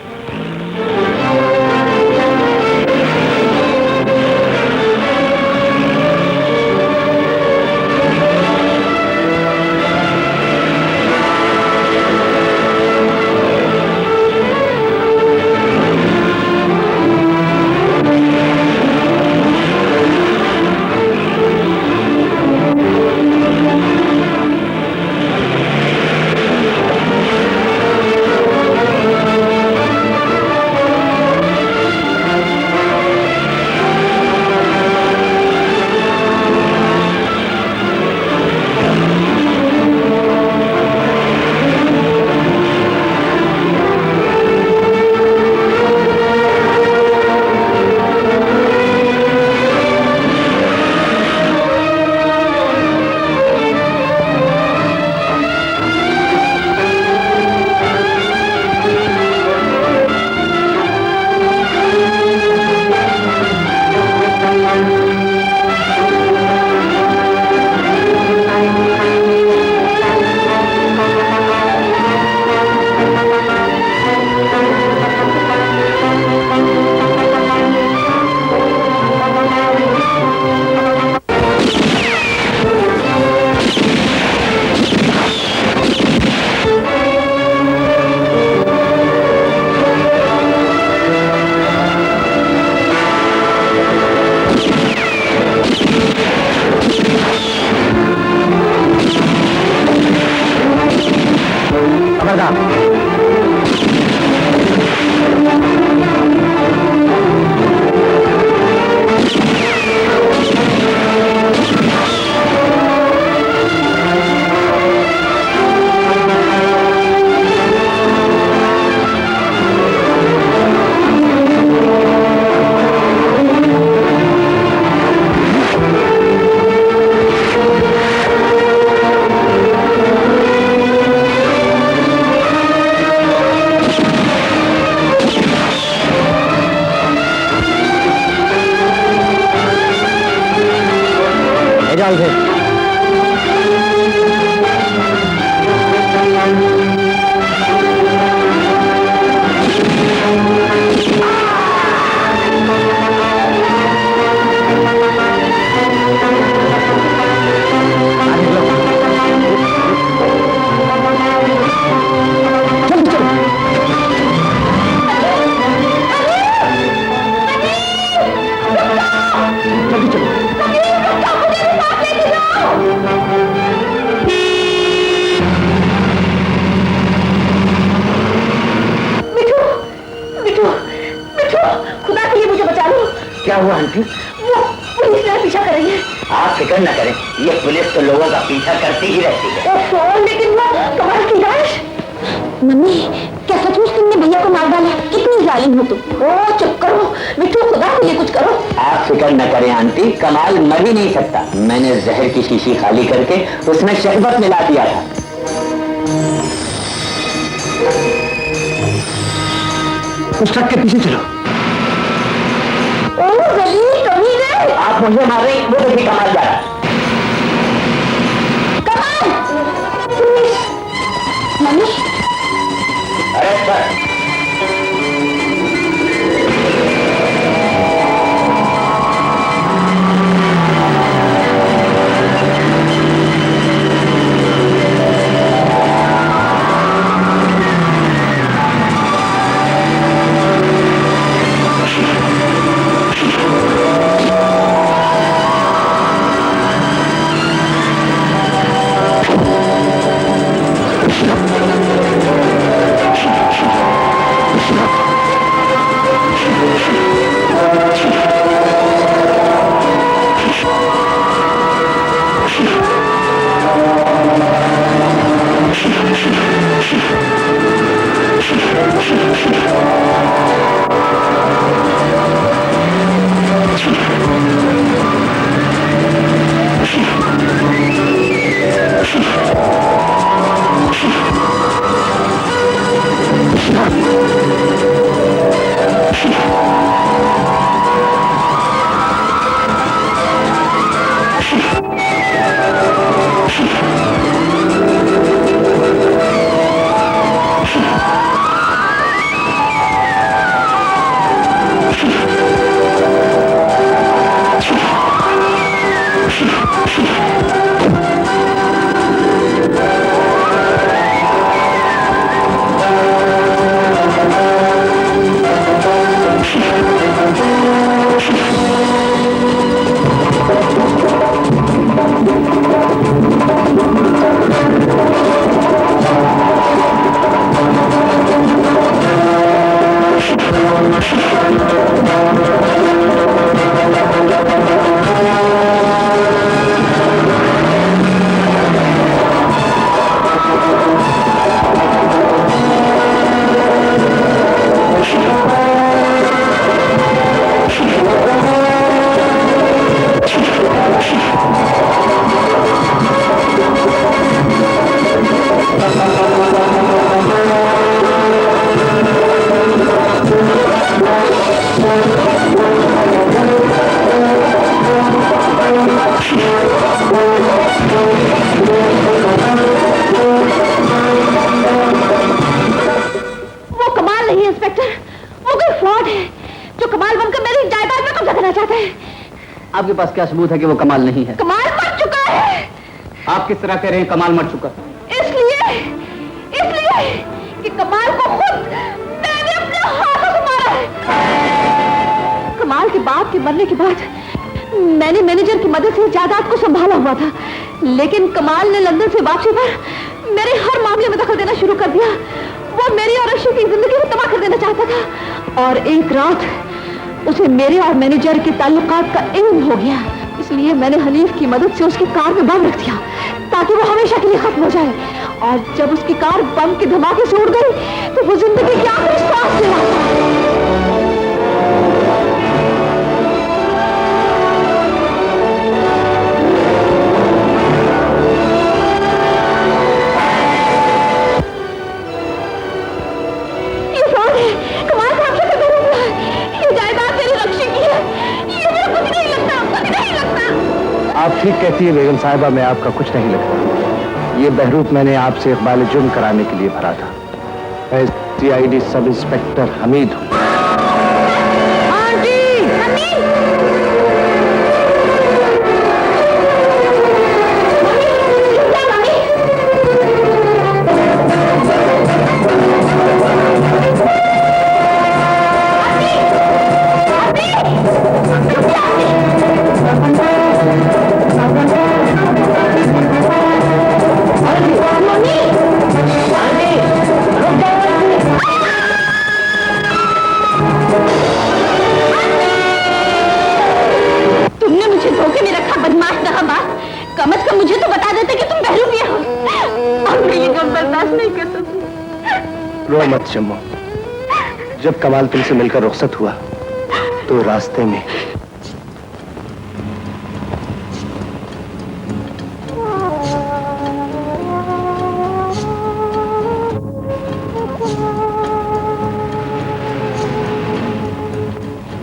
Speaker 2: जल्दी चलो।
Speaker 5: खुदा के लिए मुझे बचा लो।
Speaker 3: क्या हुआ आंटी?
Speaker 5: वो पुलिस मेरा पीछा कर रही है।
Speaker 3: आप फिक्र न करें, ये पुलिस तो लोगों का पीछा करती ही रहती है।
Speaker 5: ओहो, लेकिन वो कमाल की लाश। मम्मी, क्या सचमुच तुमने भैया को मार डाला? कितनी जालिम हो तुम। ओ चुप करो मिठू, खुदा के लिए कुछ करो।
Speaker 3: आप फिक्र न करें आंटी, कमाल मर ही नहीं सकता। मैंने जहर की शीशी खाली करके उसमें शरबत मिला दिया था।
Speaker 2: उस ट्रक के पीछे चलो।
Speaker 5: ओ गली कमीने,
Speaker 3: आप मुझे मार रही, वो देखिए कमाल जा रहा।
Speaker 5: कमाल। पुलिस। मम्मी,
Speaker 3: अरे सर,
Speaker 2: आपके पास क्या सबूत है कि वो कमाल नहीं है?
Speaker 5: कमाल मर चुका है।
Speaker 2: आप किस तरह कह रहे हैं कमाल मर चुका?
Speaker 5: इसलिए कि कमाल को खुद मैंने अपने हाथों से मारा है। कमाल के बाप के मरने के बाद मैंने मैनेजर की मदद से जायदाद को संभाला हुआ था, लेकिन कमाल ने लंदन से वापसी पर मेरे हर मामले में दखल देना शुरू कर दिया। वो मेरी और अक्षय की जिंदगी को तबाह कर देना चाहता था, और एक रात उसे मेरे और मैनेजर के ताल्लुकात का इल्म हो गया। इसलिए मैंने हनीफ की मदद से उसकी कार में बम रख दिया ताकि वो हमेशा के लिए खत्म हो जाए। और जब उसकी कार बम के धमाके से उड़ गई तो वो जिंदगी की आखिरी सांस ले रहा था।
Speaker 8: आप ठीक कहती है बेगम साहिबा, मैं आपका कुछ नहीं लगता। ये बहरूप मैंने आपसे इकबाल जुर्म कराने के लिए भरा था। मैं CID सब इंस्पेक्टर हमीद हूँ। रो मत शम्मू। जब कमाल तुमसे मिलकर रुखसत हुआ तो रास्ते में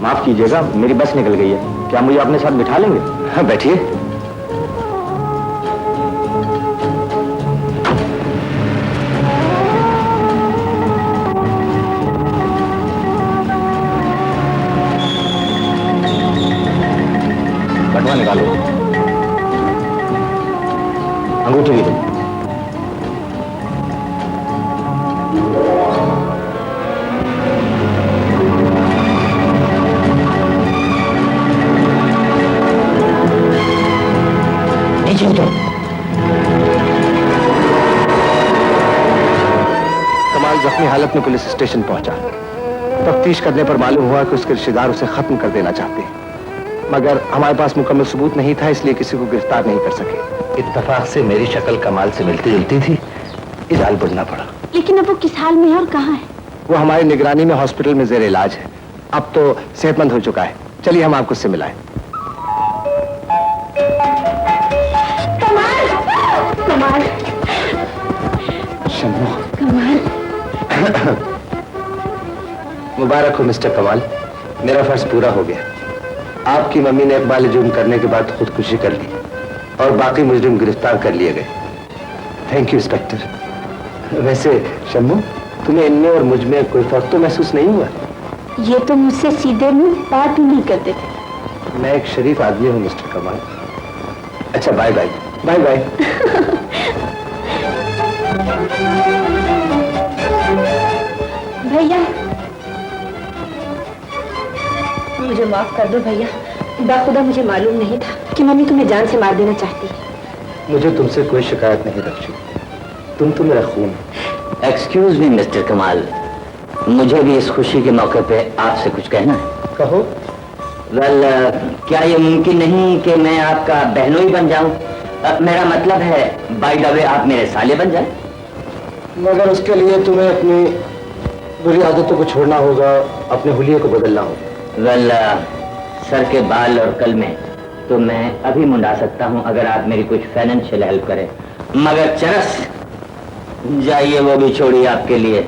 Speaker 2: माफ कीजिएगा, मेरी बस निकल गई है। क्या मुझे अपने साथ बिठा लेंगे? हाँ, बैठिए। बटवा निकालो, अंगूठी भी दो।
Speaker 8: कमाल जख्मी हालत में पुलिस स्टेशन पहुंचा। तफ्तीश करने पर मालूम हुआ कि उसके रिश्तेदार उसे खत्म कर देना चाहते हैं, मगर हमारे पास मुकम्मल सबूत नहीं था, इसलिए किसी को गिरफ्तार नहीं कर सके।
Speaker 2: इत्तफाक से मेरी शक्ल कमाल से मिलती जुलती थी, इस हाल बुझना पड़ा।
Speaker 6: लेकिन अब वो किस हाल में है और कहाँ है?
Speaker 8: वो हमारी निगरानी में हॉस्पिटल में जेर इलाज है। अब तो सेहतमंद हो चुका है। चलिए हम आपको उससे मिलाएं।
Speaker 6: कमाल,
Speaker 8: शम्मू,
Speaker 6: कमाल।
Speaker 8: मुबारक हो मिस्टर कमाल, मेरा फर्ज पूरा हो गया। आपकी मम्मी ने इकबाल जुर्म करने के बाद खुदकुशी कर ली और बाकी मुजरिम गिरफ्तार कर लिए गए। Thank you inspector. वैसे शम्मू, तुम्हें इनमें और मुझ में कोई फर्क तो महसूस नहीं हुआ?
Speaker 6: ये तो मुझसे सीधे मुंह बात नहीं करते थे।
Speaker 8: मैं एक शरीफ आदमी हूँ मिस्टर कमाल। अच्छा, बाय बाय। Bye bye.
Speaker 5: भैया, मुझे माफ कर दो भैया। बाखुदा मुझे मालूम नहीं था कि मम्मी तुम्हें जान से मार देना चाहती है।
Speaker 8: मुझे तुमसे कोई शिकायत नहीं रखी, तुम तो मेरा खून।
Speaker 3: एक्सक्यूज मी मिस्टर कमाल, मुझे भी इस खुशी के मौके पे आपसे कुछ कहना है।
Speaker 8: कहो।
Speaker 3: वेल, क्या ये मुमकिन नहीं कि मैं आपका बहनोई बन जाऊं? मेरा मतलब है बाय द वे आप मेरे साले बन जाए।
Speaker 8: मगर उसके लिए तुम्हें अपनी बुरी आदतों को छोड़ना होगा, अपने हुलिये को बदलना होगा।
Speaker 3: वेल, सर के बाल और कल में तो मैं अभी मुंडा सकता हूं अगर आप मेरी कुछ फाइनेंशियल हेल्प करें, मगर चरस जाइए वो भी छोड़िए आपके लिए।